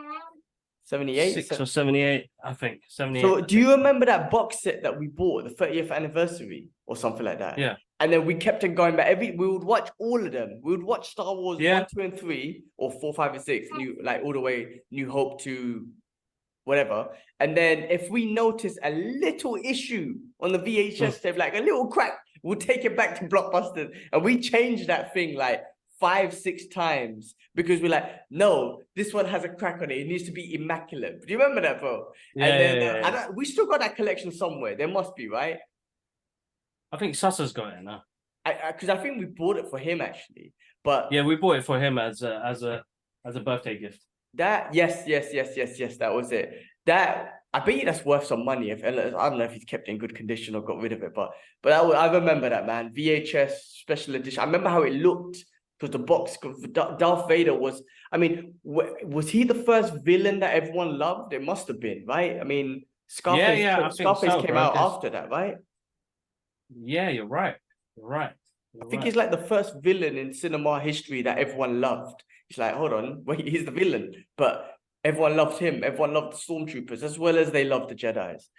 6 or 78, I think. 78. So do you remember that box set that we bought, the 30th anniversary or something like that? Yeah. And then we kept on going back. We would watch all of them. We would watch Star Wars 1, 2, and 3, or 4, 5, and 6, all the way New Hope to whatever. And then if we notice a little issue on the VHS tape, like a little crack, we'll take it back to Blockbuster. And we changed that thing like 5, 6 times because we're like, no, this one has a crack on it. It needs to be immaculate. Do you remember that, bro? Yeah, and then we still got that collection somewhere. There must be, right? I think Sassa's got it now. Because I think we bought it for him actually. But yeah, we bought it for him as a birthday gift. Yes, that was it. That I bet you that's worth some money. I don't know if he's kept it in good condition or got rid of it, but I remember that, man. VHS special edition. I remember how it looked because the box. Darth Vader was. I mean, was he the first villain that everyone loved? It must have been, right? I mean, Scarface. Scarface came out after that, right? Yeah, you're right. I think he's like the first villain in cinema history that everyone loved. It's like, hold on, wait, he's the villain, but everyone loved him. Everyone loved the stormtroopers as well as they loved the Jedis.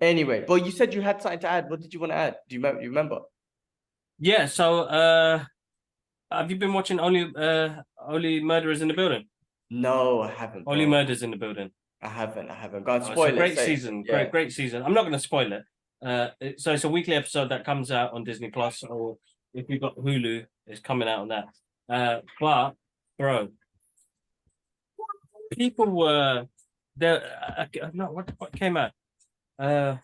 Anyway, well, you said you had something to add. What did you want to add? Do you remember? Yeah. So, have you been watching Only Murderers in the Building? No, I haven't. Only Murders in the Building. I haven't. Go on, spoil it. Great season. Yeah. Great season. I'm not going to spoil it. So it's a weekly episode that comes out on Disney Plus, or if you've got Hulu, it's coming out on that. But bro, people were there. What came out? An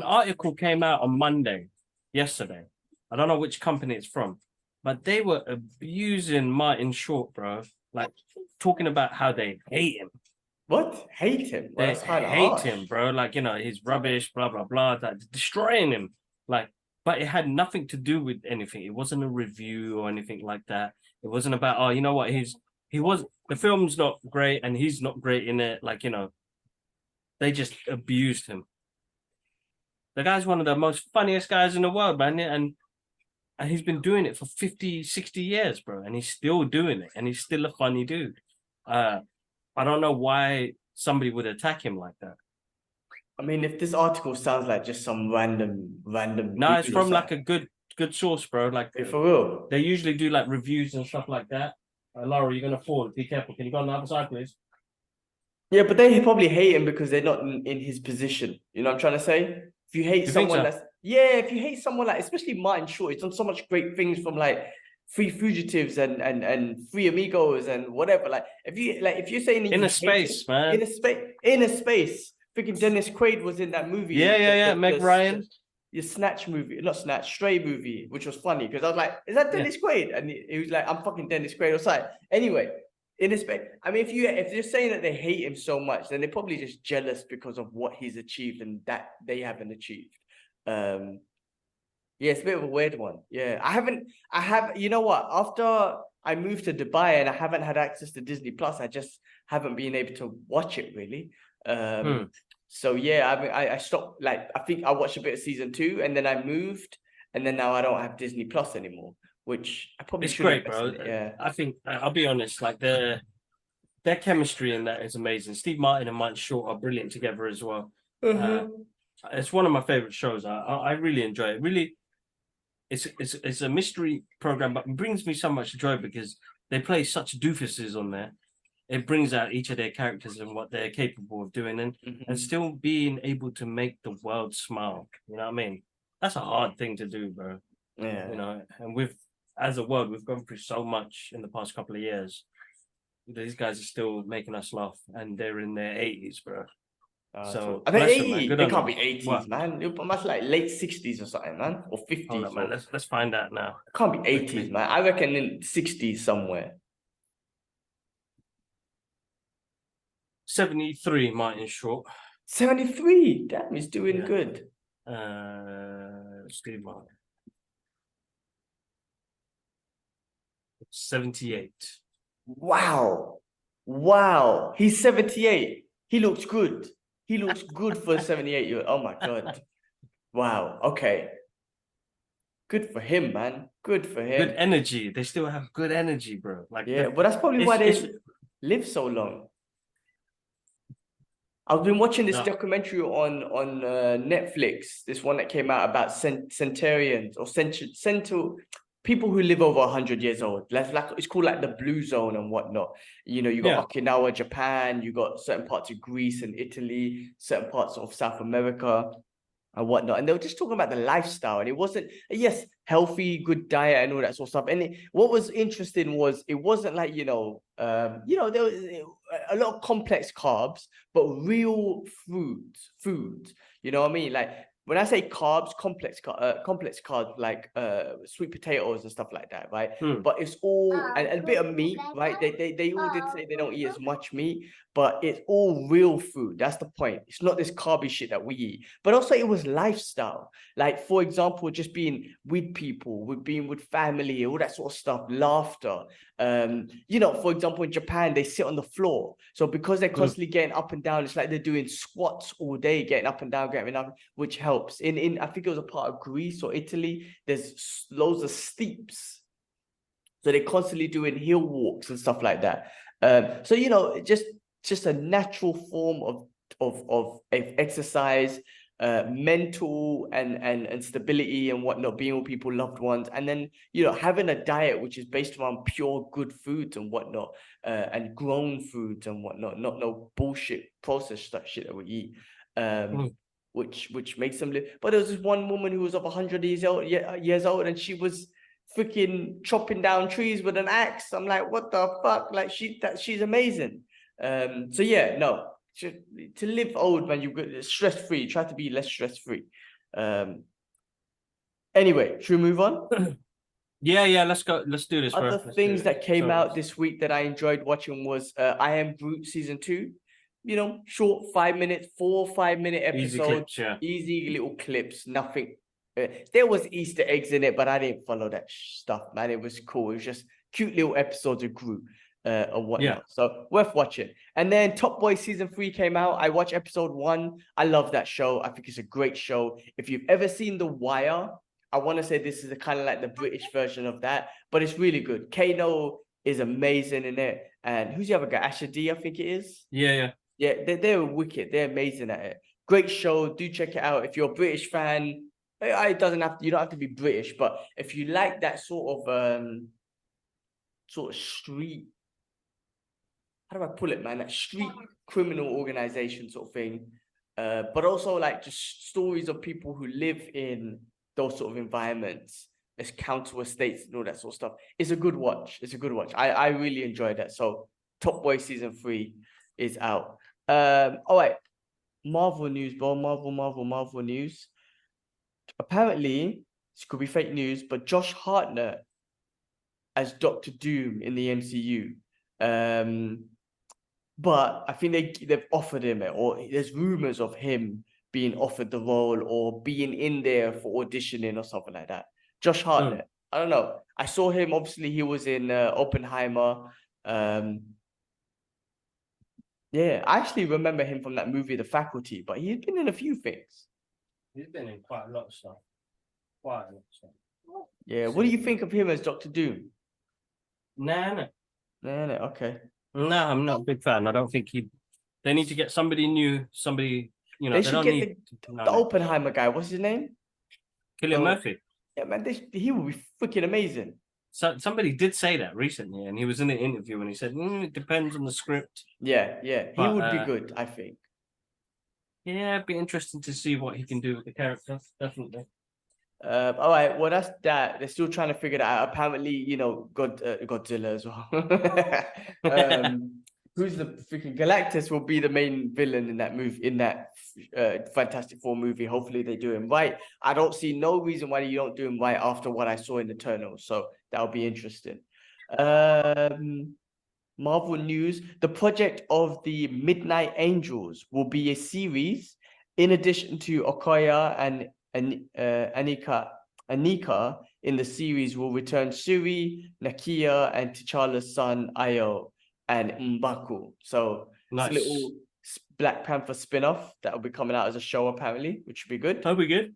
article came out on yesterday. I don't know which company it's from, but they were abusing Martin Short, bro. Like talking about how they hate him. What? Hate him? Well, they hate him, bro. Like, he's rubbish, blah, blah, blah. Like, destroying him. Like, but it had nothing to do with anything. It wasn't a review or anything like that. It wasn't about, oh, you know what? The film's not great and he's not great in it. Like, they just abused him. The guy's one of the most funniest guys in the world, man. And he's been doing it for 50, 60 years, bro. And he's still doing it. And he's still a funny dude. I don't know why somebody would attack him like that. I mean, if this article sounds like just some random. No, it's from like a good source, bro. Like for real. They usually do like reviews and stuff like that. Laura, you're gonna fall. Be careful. Can you go on the other side, please? Yeah, but they probably hate him because they're not in his position. You know what I'm trying to say? If you hate someone if you hate someone like, especially Martin Short, he's done so much great things from like Free Fugitives and Free Amigos and whatever. Like if you're saying in a space, freaking Dennis Quaid was in that movie. Yeah. Meg Ryan. your Snatch movie, not Snatch, Stray movie, which was funny because I was like, is that Dennis Quaid? And he was like, I'm fucking Dennis Quaid. I was like, anyway, in respect, I mean, if they're saying that they hate him so much, then they're probably just jealous because of what he's achieved and that they haven't achieved. Yeah, it's a bit of a weird one. Yeah, I have, you know what? After I moved to Dubai and I haven't had access to Disney Plus, I just haven't been able to watch it really. So yeah, I mean, I stopped, like, I think I watched a bit of season 2 and then I moved and then now I don't have Disney Plus anymore, which I probably It's should great, invest bro. in it, yeah. I think I'll be honest, like their chemistry in that is amazing. Steve Martin and Mike Short are brilliant together as well. It's one of my favorite shows. I really enjoy it. Really, it's a mystery program, but it brings me so much joy because they play such doofuses on there. It brings out each of their characters and what they're capable of doing, and still being able to make the world smile. You know what I mean? That's a hard thing to do, bro. Yeah. You know, and as a world, we've gone through so much in the past couple of years. These guys are still making us laugh, and they're in their 80s, bro. So I think bless them, 80, man. Good they on can't them. be 80s, What? man. It must like late 60s or something, man, or 50s. Hold on, man. Let's find out now. It can't be 80s, Quickly. man. I reckon in 60s somewhere. 73, Martin Short. 73. Damn, he's doing Yeah. good. Steve Martin. 78. Wow. Wow. He's 78. He looks good. He looks good for a 78-year-old. Oh my God. Wow. Okay. Good for him, man. Good for him. Good energy. They still have good energy, bro. Like Yeah, but that's probably why they live so long. I've been watching this documentary on Netflix. This one that came out about centurions or people who live over 100 years old. Like it's called like the Blue Zone and whatnot. You know, you got Okinawa, Japan. You got certain parts of Greece and Italy, certain parts of South America and whatnot. And they were just talking about the lifestyle, and it wasn't, yes, healthy, good diet and all that sort of stuff. And what was interesting was it wasn't like, there was a lot of complex carbs, but real food. You know what I mean? Like when I say carbs, complex carbs like sweet potatoes and stuff like that, right? But it's all and a bit of meat, right? They all did say they don't eat as much meat, but it's all real food. That's the point. It's not this carby shit that we eat. But also it was lifestyle. Like, for example, just being with people, being with family, all that sort of stuff, laughter. For example, in Japan, they sit on the floor. So because they're constantly getting up and down, it's like they're doing squats all day, getting up and down, which helps. In I think it was a part of Greece or Italy, there's loads of steeps. So they're constantly doing hill walks and stuff like that. So just a natural form of exercise, mental and stability and whatnot, being with people, loved ones, and then having a diet which is based around pure good foods and whatnot, and grown foods and whatnot, not no bullshit processed stuff shit that we eat, which makes them live. But there was this one woman who was of 100 years old, and she was freaking chopping down trees with an axe. I'm like, what the fuck? Like she's amazing. So yeah, no. To live old, man, you've got stress-free. Try to be less stress-free. Anyway, should we move on? Yeah, let's go. Let's do this. Other things that came out this week that I enjoyed watching was I Am Groot season 2. Short 5 minutes, 4 or 5 minute episodes, easy little clips, nothing. There was Easter eggs in it, but I didn't follow that stuff, man. It was cool. It was just cute little episodes of Groot. Or whatnot. So worth watching. And then Top Boy season 3 came out. I watched episode 1. I love that show. I think it's a great show. If you've ever seen The Wire, I want to say this is kind of like the British version of that, but it's really good. Kano is amazing in it. And who's the other guy? Asher D, I think it is. Yeah, they're wicked. They're amazing at it. Great show. Do check it out. If you're a British fan, you don't have to be British, but if you like that sort of street, how do I pull it, man? That street criminal organization sort of thing. But also like just stories of people who live in those sort of environments as counter estates and all that sort of stuff. It's a good watch. I really enjoyed that. So Top Boy season 3 is out. All right. Marvel news, bro. Marvel news. apparently, this could be fake news, but Josh Hartnett as Doctor Doom in the MCU. But I think they've offered him it, or there's rumors of him being offered the role or being in there for auditioning or something like that. Josh Hartnett. I don't know. I saw him. Obviously, he was in Oppenheimer. Yeah, I actually remember him from that movie, The Faculty, but he's been in a few things. He's been in quite a lot of stuff. Quite a lot of stuff. Yeah, what do you think of him as Doctor Doom? Nah. Okay. No, I'm not a big fan. I don't think they need to get somebody new, somebody, They should don't get need the Oppenheimer guy. What's his name? Cillian Murphy. Yeah, man, he would be freaking amazing. So somebody did say that recently, and he was in an interview and he said, it depends on the script. Yeah, he But, would be good, I think. Yeah, it'd be interesting to see what he can do with the character, definitely. All right, well, that's that. They're still trying to figure that out. Apparently, Godzilla as well. Who's the freaking Galactus will be the main villain in that movie, in that Fantastic Four movie. Hopefully they do him right. I don't see no reason why you don't do him right after what I saw in Eternals. So that'll be interesting. Marvel news: the project of the Midnight Angels will be a series in addition to Okoye and Anika in the series will return Shuri, Nakia, and T'Challa's son Ayer and M'Baku. So nice. It's a little Black Panther spin-off that will be coming out as a show apparently, which would be good. That'll be good.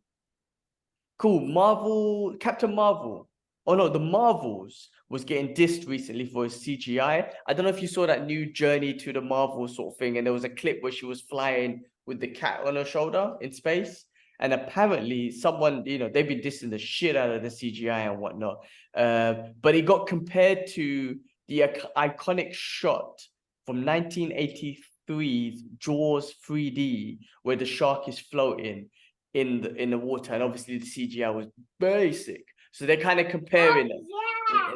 Cool. Captain Marvel. Oh no, the Marvels was getting dissed recently for his CGI. I don't know if you saw that new Journey to the Marvel sort of thing, and there was a clip where she was flying with the cat on her shoulder in space. And apparently someone, they've been dissing the shit out of the CGI and whatnot. But it got compared to the iconic shot from 1983's Jaws 3D, where the shark is floating in the water. And obviously the CGI was basic. So they're kind of comparing it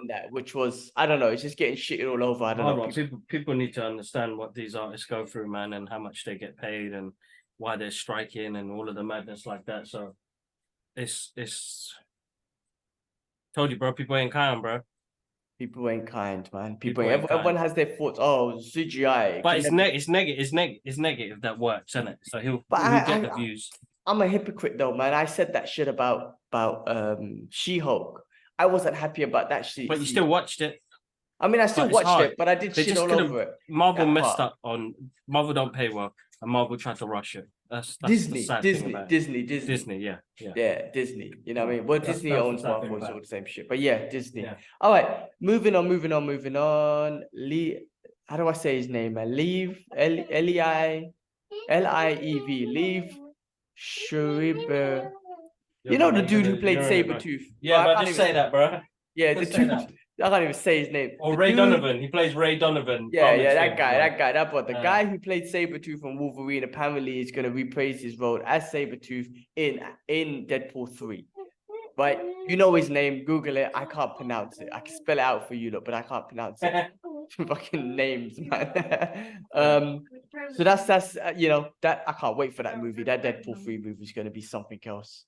in that, which was, I don't know, it's just getting shitted all over. I don't know. People need to understand what these artists go through, man, and how much they get paid and why they're striking and all of the madness like that. So it's told you, bro, people ain't kind, bro. People ain't kind, man. Everyone has their thoughts. Oh, CGI. But it's negative that works, isn't it? So he'll get the views. I'm a hypocrite though, man. I said that shit about She-Hulk. I wasn't happy about that shit. But you still watched it. I mean, I still watched it, but I did shit all over it. Marvel messed up on Marvel don't pay well, and Marvel tried to rush it. That's Disney, the sad Disney, thing about Disney, Disney, yeah. Yeah, Disney. You know what I mean? Well, Disney owns Marvel, it's all the same shit. But yeah, Disney. Yeah. All right, moving on. How do I say his name, man? Liev Schreiber. You know the dude who played Sabertooth. Yeah, but just say that, bro. Yeah, the dude. I can't even say his name. Or Ray Donovan. He plays Ray Donovan. Yeah, that guy. But the guy who played Sabertooth and Wolverine apparently is going to reprise his role as Sabertooth in Deadpool 3. Right? You know his name. Google it. I can't pronounce it. I can spell it out for you, look, but I can't pronounce it. Fucking names, man. So that's that I can't wait for that movie. That Deadpool 3 movie is going to be something else.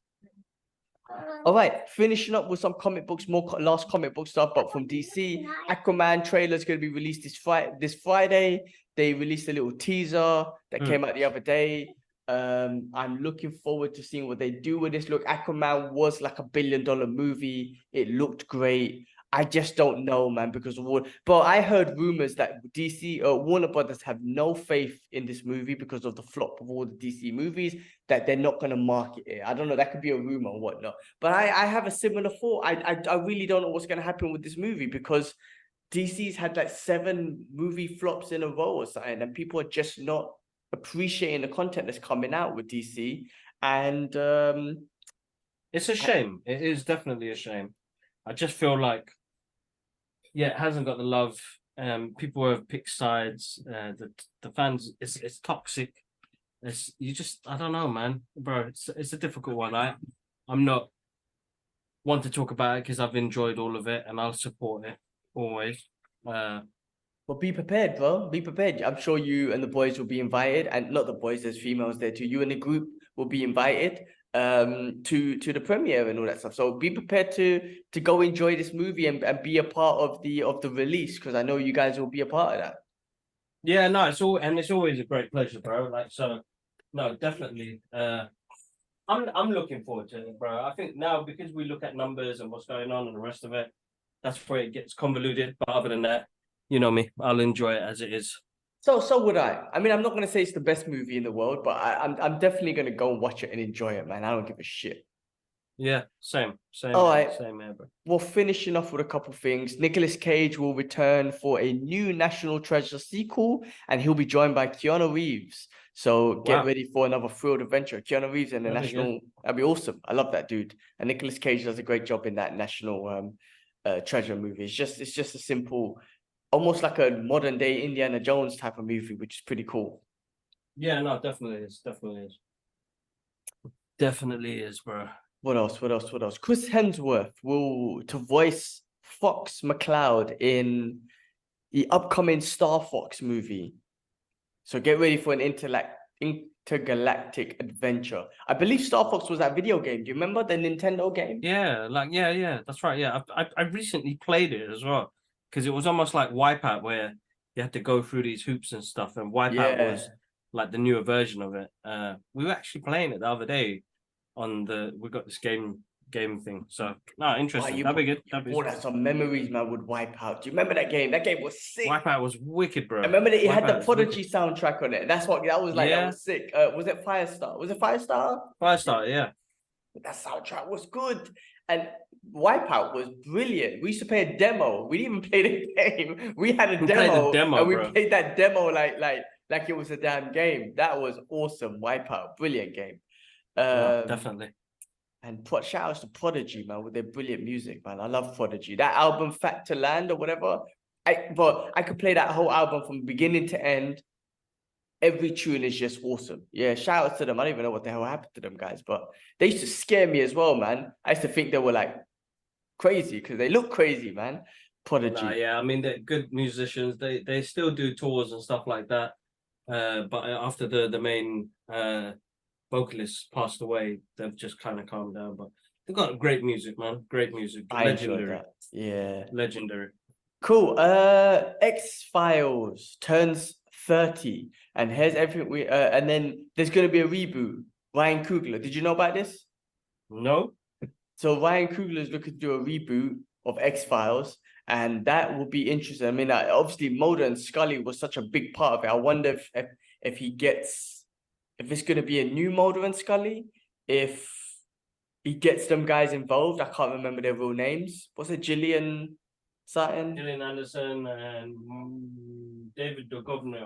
All right, finishing up with some comic books, more last comic book stuff, but from DC. Aquaman trailer is going to be released this Friday. They released a little teaser that came out the other day. I'm looking forward to seeing what they do with this. Look, Aquaman was like $1 billion movie. It looked great. I just don't know, man, because of what. But I heard rumors that DC Warner Brothers have no faith in this movie because of the flop of all the DC movies, that they're not going to market it. I don't know. That could be a rumor or whatnot. But I have a similar thought. I really don't know what's going to happen with this movie because DC's had like 7 movie flops in a row or something, and people are just not appreciating the content that's coming out with DC. And it's a shame. It is definitely a shame. I just feel like, yeah, it hasn't got the love. People have picked sides. The fans, it's toxic. I don't know, man, bro. It's a difficult one. I'm not one to talk about it because I've enjoyed all of it and I'll support it always. But be prepared, bro. Be prepared. I'm sure you and the boys will be invited, and not the boys. There's females there too. You and the group will be invited. to the premiere and all that stuff. So be prepared to go enjoy this movie and be a part of the release, because I know you guys will be a part of that. Yeah, no, it's always a great pleasure, bro. Like, so no, definitely. I'm looking forward to it, bro. I think now, because we look at numbers and what's going on and the rest of it, that's where it gets convoluted. But other than that, you know me, I'll enjoy it as it is. So would I. I mean, I'm not gonna say it's the best movie in the world, but I'm definitely gonna go and watch it and enjoy it, man. I don't give a shit. Yeah, same, All right. same here, bro. Well, finishing off with a couple things. Nicolas Cage will return for a new National Treasure sequel, and he'll be joined by Keanu Reeves. So get ready for another thrilled adventure. Keanu Reeves and the National, that'd be awesome. I love that dude. And Nicolas Cage does a great job in that National Treasure movie. It's just a simple, almost like a modern day Indiana Jones type of movie, which is pretty cool. Yeah, no, definitely is. Definitely is, bro. What else? Chris Hemsworth will to voice Fox McCloud in the upcoming Starfox movie. So get ready for an intergalactic adventure. I believe Starfox was that video game. Do you remember the Nintendo game? Yeah, yeah, that's right. Yeah, I recently played it as well, because it was almost like Wipeout, where you had to go through these hoops and stuff, and Wipeout was like the newer version of it. We were actually playing it the other day on we got this game thing. So no, interesting. That'd be good. That's some memories, man, would Wipeout. Do you remember that game? That game was sick. Wipeout was wicked, bro. I remember that it had the Prodigy soundtrack on it. That was like, that was sick. Was it Firestar? Firestar, yeah. That soundtrack was good. And Wipeout was brilliant. We used to play a demo. We didn't even play the game. We had a demo, and we played that demo like it was a damn game. That was awesome. Wipeout, brilliant game. Definitely. And shout outs to Prodigy, man, with their brilliant music, man. I love Prodigy. That album, Fat to Land or whatever. I could play that whole album from beginning to end. Every tune is just awesome. Yeah, shout outs to them. I don't even know what the hell happened to them guys, but they used to scare me as well, man. I used to think they were like crazy because they look crazy, man. Prodigy. Yeah, I mean, they're good musicians. They still do tours and stuff like that. But after the main vocalist passed away, they've just kind of calmed down. But they've got great music, man. Great music. Legendary. Yeah. Legendary. Cool. X-Files turns 30, and here's everything and then there's gonna be a reboot. Ryan Coogler. Did you know about this? No. So Ryan Coogler is looking to do a reboot of X-Files, and that will be interesting. I mean, obviously Mulder and Scully was such a big part of it. I wonder if it's going to be a new Mulder and Scully, if he gets them guys involved. I can't remember their real names. Was it Gillian Anderson and David Duchovny.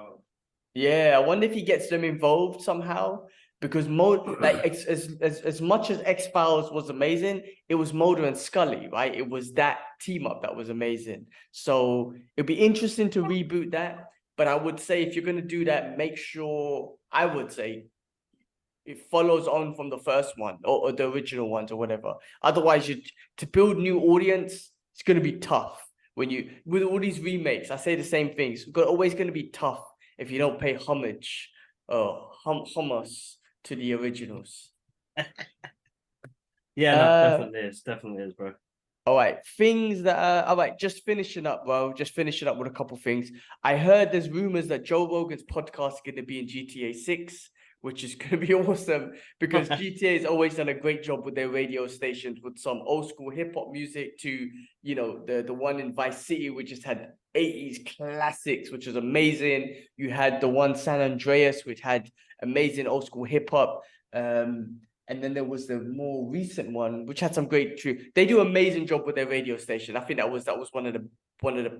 Yeah, I wonder if he gets them involved somehow, because as much as X-Files was amazing, it was Mulder and Scully, right? It was that team up that was amazing. So it'd be interesting to reboot that. But I would say if you're going to do that, make sure, I would say, it follows on from the first one or the original ones or whatever. Otherwise, to build new audience, it's going to be tough. With all these remakes, I say the same things. It's always going to be tough if you don't pay homage or hummus to the originals. Yeah, no, definitely is, bro. All right, all right, just finishing up, bro. Just finishing up with a couple things. I heard there's rumors that Joe Rogan's podcast is going to be in GTA 6, which is going to be awesome because GTA has always done a great job with their radio stations with some old school hip hop music to, the one in Vice City, which just had 80s classics, which was amazing. You had the one San Andreas, which had amazing old school hip hop. And then there was the more recent one, which had some great They do an amazing job with their radio station. I think that was one of the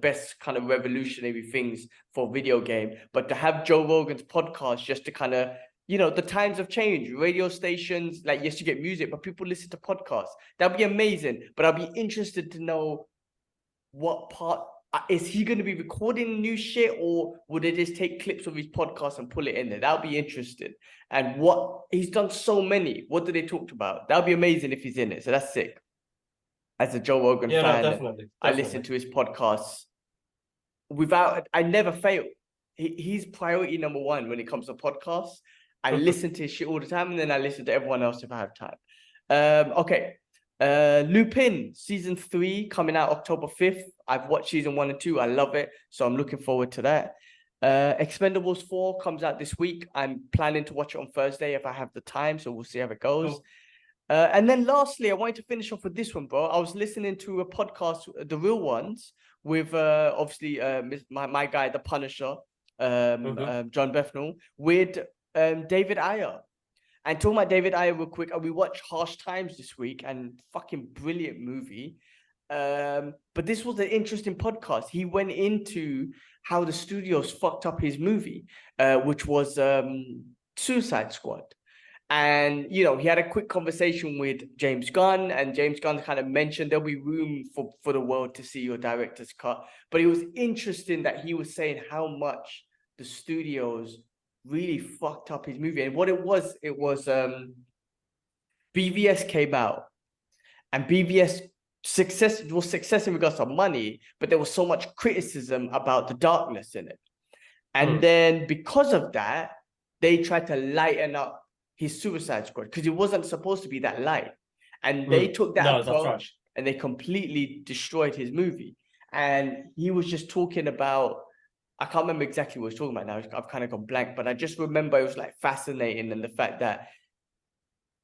best kind of revolutionary things for a video game. But to have Joe Rogan's podcast just to kind of, the times have changed. Radio stations, like, yes, you get music, but people listen to podcasts. That'd be amazing. But I'd be interested to know what part. Is he going to be recording new shit, or would they just take clips of his podcast and pull it in there? That'll be interesting. And what he's done so many. What do they talk about? That'll be amazing if he's in it. So that's sick. As a Joe Rogan fan, no, definitely. I listen to his podcasts. I never fail. He's priority number one when it comes to podcasts. I listen to his shit all the time, and then I listen to everyone else if I have time. Okay. Lupin season 3 coming out October 5th. I've watched season 1 and 2. I love it, so I'm looking forward to that. Expendables 4 comes out this week. I'm planning to watch it on Thursday if I have the time, so we'll see how it goes. Cool. And then lastly, I wanted to finish off with this one, bro. I was listening to a podcast, The Real Ones, with obviously my guy, the Punisher, John Bethnal, with David Ayer. And talking about David Ayer real quick, we watched Harsh Times this week, and fucking brilliant movie. But this was an interesting podcast. He went into how the studios fucked up his movie, which was Suicide Squad. And, you know, he had a quick conversation with James Gunn, and James Gunn kind of mentioned there'll be room for the world to see your director's cut. But it was interesting that he was saying how much the studios really fucked up his movie. And what it was BVS came out, and BVS was success in regards to money, but there was so much criticism about the darkness in it. And then because of that, they tried to lighten up his Suicide Squad because it wasn't supposed to be that light. And they took that approach and they completely destroyed his movie. And he was just talking about, I can't remember exactly what he was talking about now. I've kind of gone blank, but I just remember it was like fascinating, and the fact that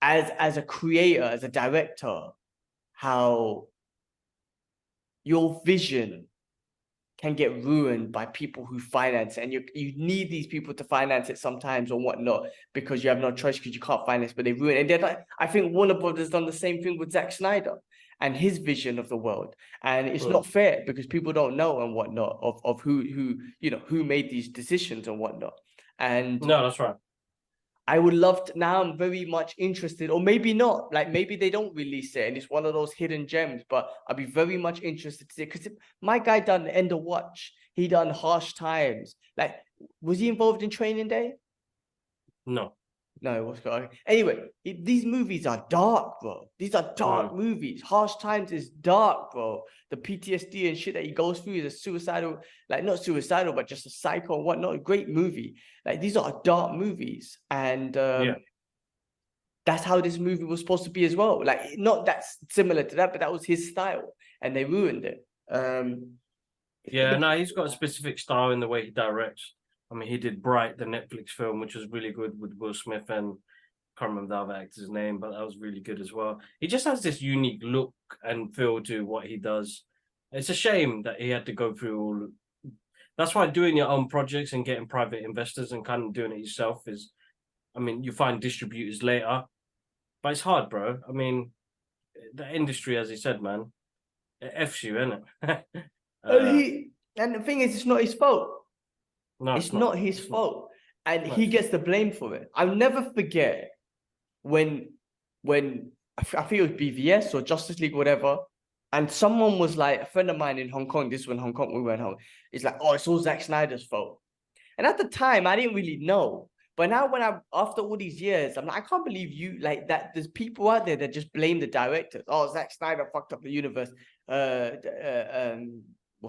as a creator, as a director, how your vision can get ruined by people who finance it. And you need these people to finance it sometimes or whatnot, because you have no choice because you can't finance, but they ruin it. And they're like, I think Warner Brothers done the same thing with Zack Snyder and his vision of the world. And it's not fair because people don't know and whatnot of who made these decisions and whatnot. And no, that's right. I would love to, now I'm very much interested, or maybe not, like maybe they don't release it and it's one of those hidden gems, but I'd be very much interested to see, because my guy done End of Watch, he done Harsh Times. Like, was he involved in Training Day? No. No, it was good. Anyway, these movies are dark, bro. These are dark movies. Harsh Times is dark, bro. The PTSD and shit that he goes through is a suicidal, like not suicidal, but just a psycho and whatnot. A great movie. Like, these are dark movies. And that's how this movie was supposed to be as well. Like, not that's similar to that, but that was his style. And they ruined it. No, he's got a specific style in the way he directs. I mean, he did Bright, the Netflix film, which was really good with Will Smith, and can't remember the other actor's name, but that was really good as well. He just has this unique look and feel to what he does. It's a shame that he had to go through all. That's why doing your own projects and getting private investors and kind of doing it yourself is, I mean, you find distributors later, but it's hard, bro. I mean, the industry, as he said, man, it F's you, innit? And the thing is, it's not his fault. No, it's not his fault. And he gets the blame for it. I'll never forget when I think it was BVS or Justice League, whatever, and someone was like, a friend of mine in Hong Kong, this was when Hong Kong, we went home, it's like, oh, it's all Zack Snyder's fault. And at the time, I didn't really know. But now after all these years, I'm like, I can't believe you, like, that there's people out there that just blame the directors. Oh, Zack Snyder fucked up the universe. What's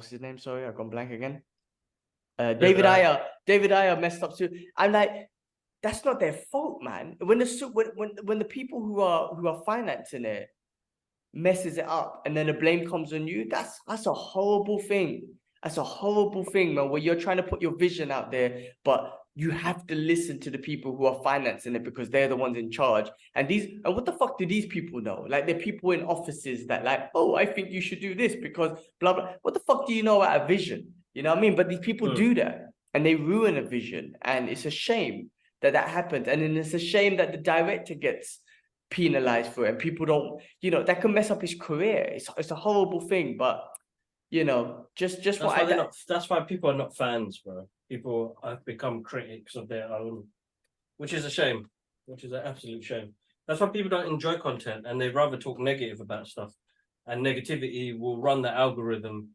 his name? Sorry, I've gone blank again. David Ayer messed up too. I'm like, that's not their fault, man. When the people who are financing it messes it up, and then the blame comes on you, that's a horrible thing. That's a horrible thing, man. Where you're trying to put your vision out there, but you have to listen to the people who are financing it because they're the ones in charge. And what the fuck do these people know? Like, they're people in offices that like, oh, I think you should do this because blah blah. What the fuck do you know about a vision? You know what I mean? But these people do that, and they ruin a vision, and it's a shame that happens. And then it's a shame that the director gets penalized for it, and people don't, that can mess up his career. It's a horrible thing, but that's why people are not fans, bro. People have become critics of their own, which is a shame, which is an absolute shame. That's why people don't enjoy content, and they rather talk negative about stuff, and negativity will run the algorithm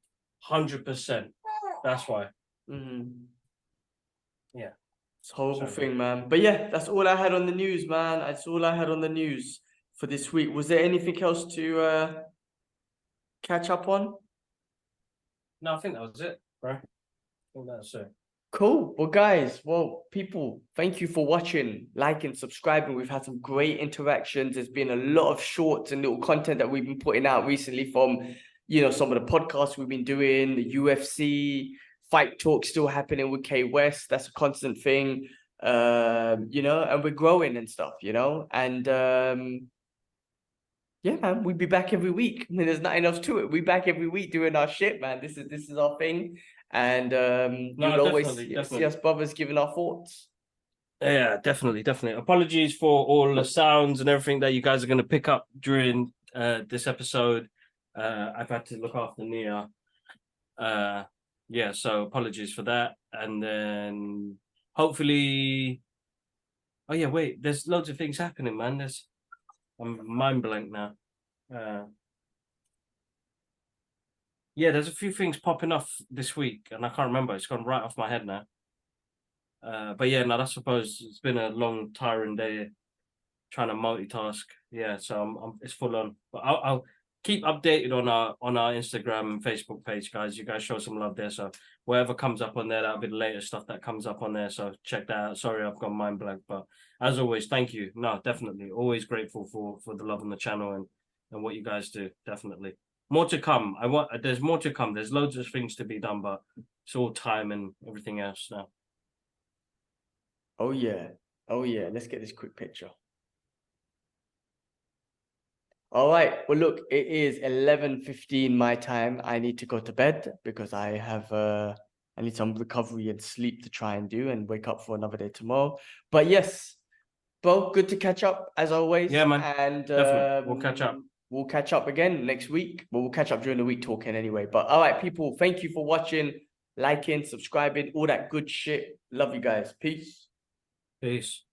100%. That's why. Yeah. It's a horrible thing, man. But yeah, that's all I had on the news, man. That's all I had on the news for this week. Was there anything else to catch up on? No, I think that was it, bro. I think that's it. Cool. Well, guys, people, thank you for watching, liking, subscribing. We've had some great interactions. There's been a lot of shorts and little content that we've been putting out recently from, some of the podcasts we've been doing, the UFC, fight talk still happening with K West. That's a constant thing. And we're growing and stuff, and yeah, man, we'd be back every week. I mean, there's nothing else to it. We're back every week doing our shit, man. This is our thing. And you'll always see us brothers giving our thoughts. Yeah, definitely. Apologies for all the sounds and everything that you guys are going to pick up during this episode. I've had to look after Nia. So apologies for that. And then hopefully... Oh, yeah, wait. There's loads of things happening, man. I'm mind blank now. There's a few things popping off this week, and I can't remember. It's gone right off my head now. I suppose it's been a long, tiring day trying to multitask. Yeah, so it's full on. But I'll keep updated on our Instagram and Facebook page, guys. You guys show some love there. So whatever comes up on there, that'll be the latest stuff that comes up on there. So check that out. Sorry, I've gone mind blank, but as always, thank you. No, definitely, always grateful for the love on the channel and what you guys do. Definitely. More to come. There's more to come. There's loads of things to be done, but it's all time and everything else now. Oh yeah. Let's get this quick picture. All right. Well, look, it is 11:15 my time. I need to go to bed because I need some recovery and sleep to try and do and wake up for another day tomorrow. But yes, bro, good to catch up as always. Yeah, man. And definitely. We'll catch up. We'll catch up again next week. But we'll catch up during the week talking anyway. But all right, people, thank you for watching, liking, subscribing, all that good shit. Love you guys. Peace. Peace.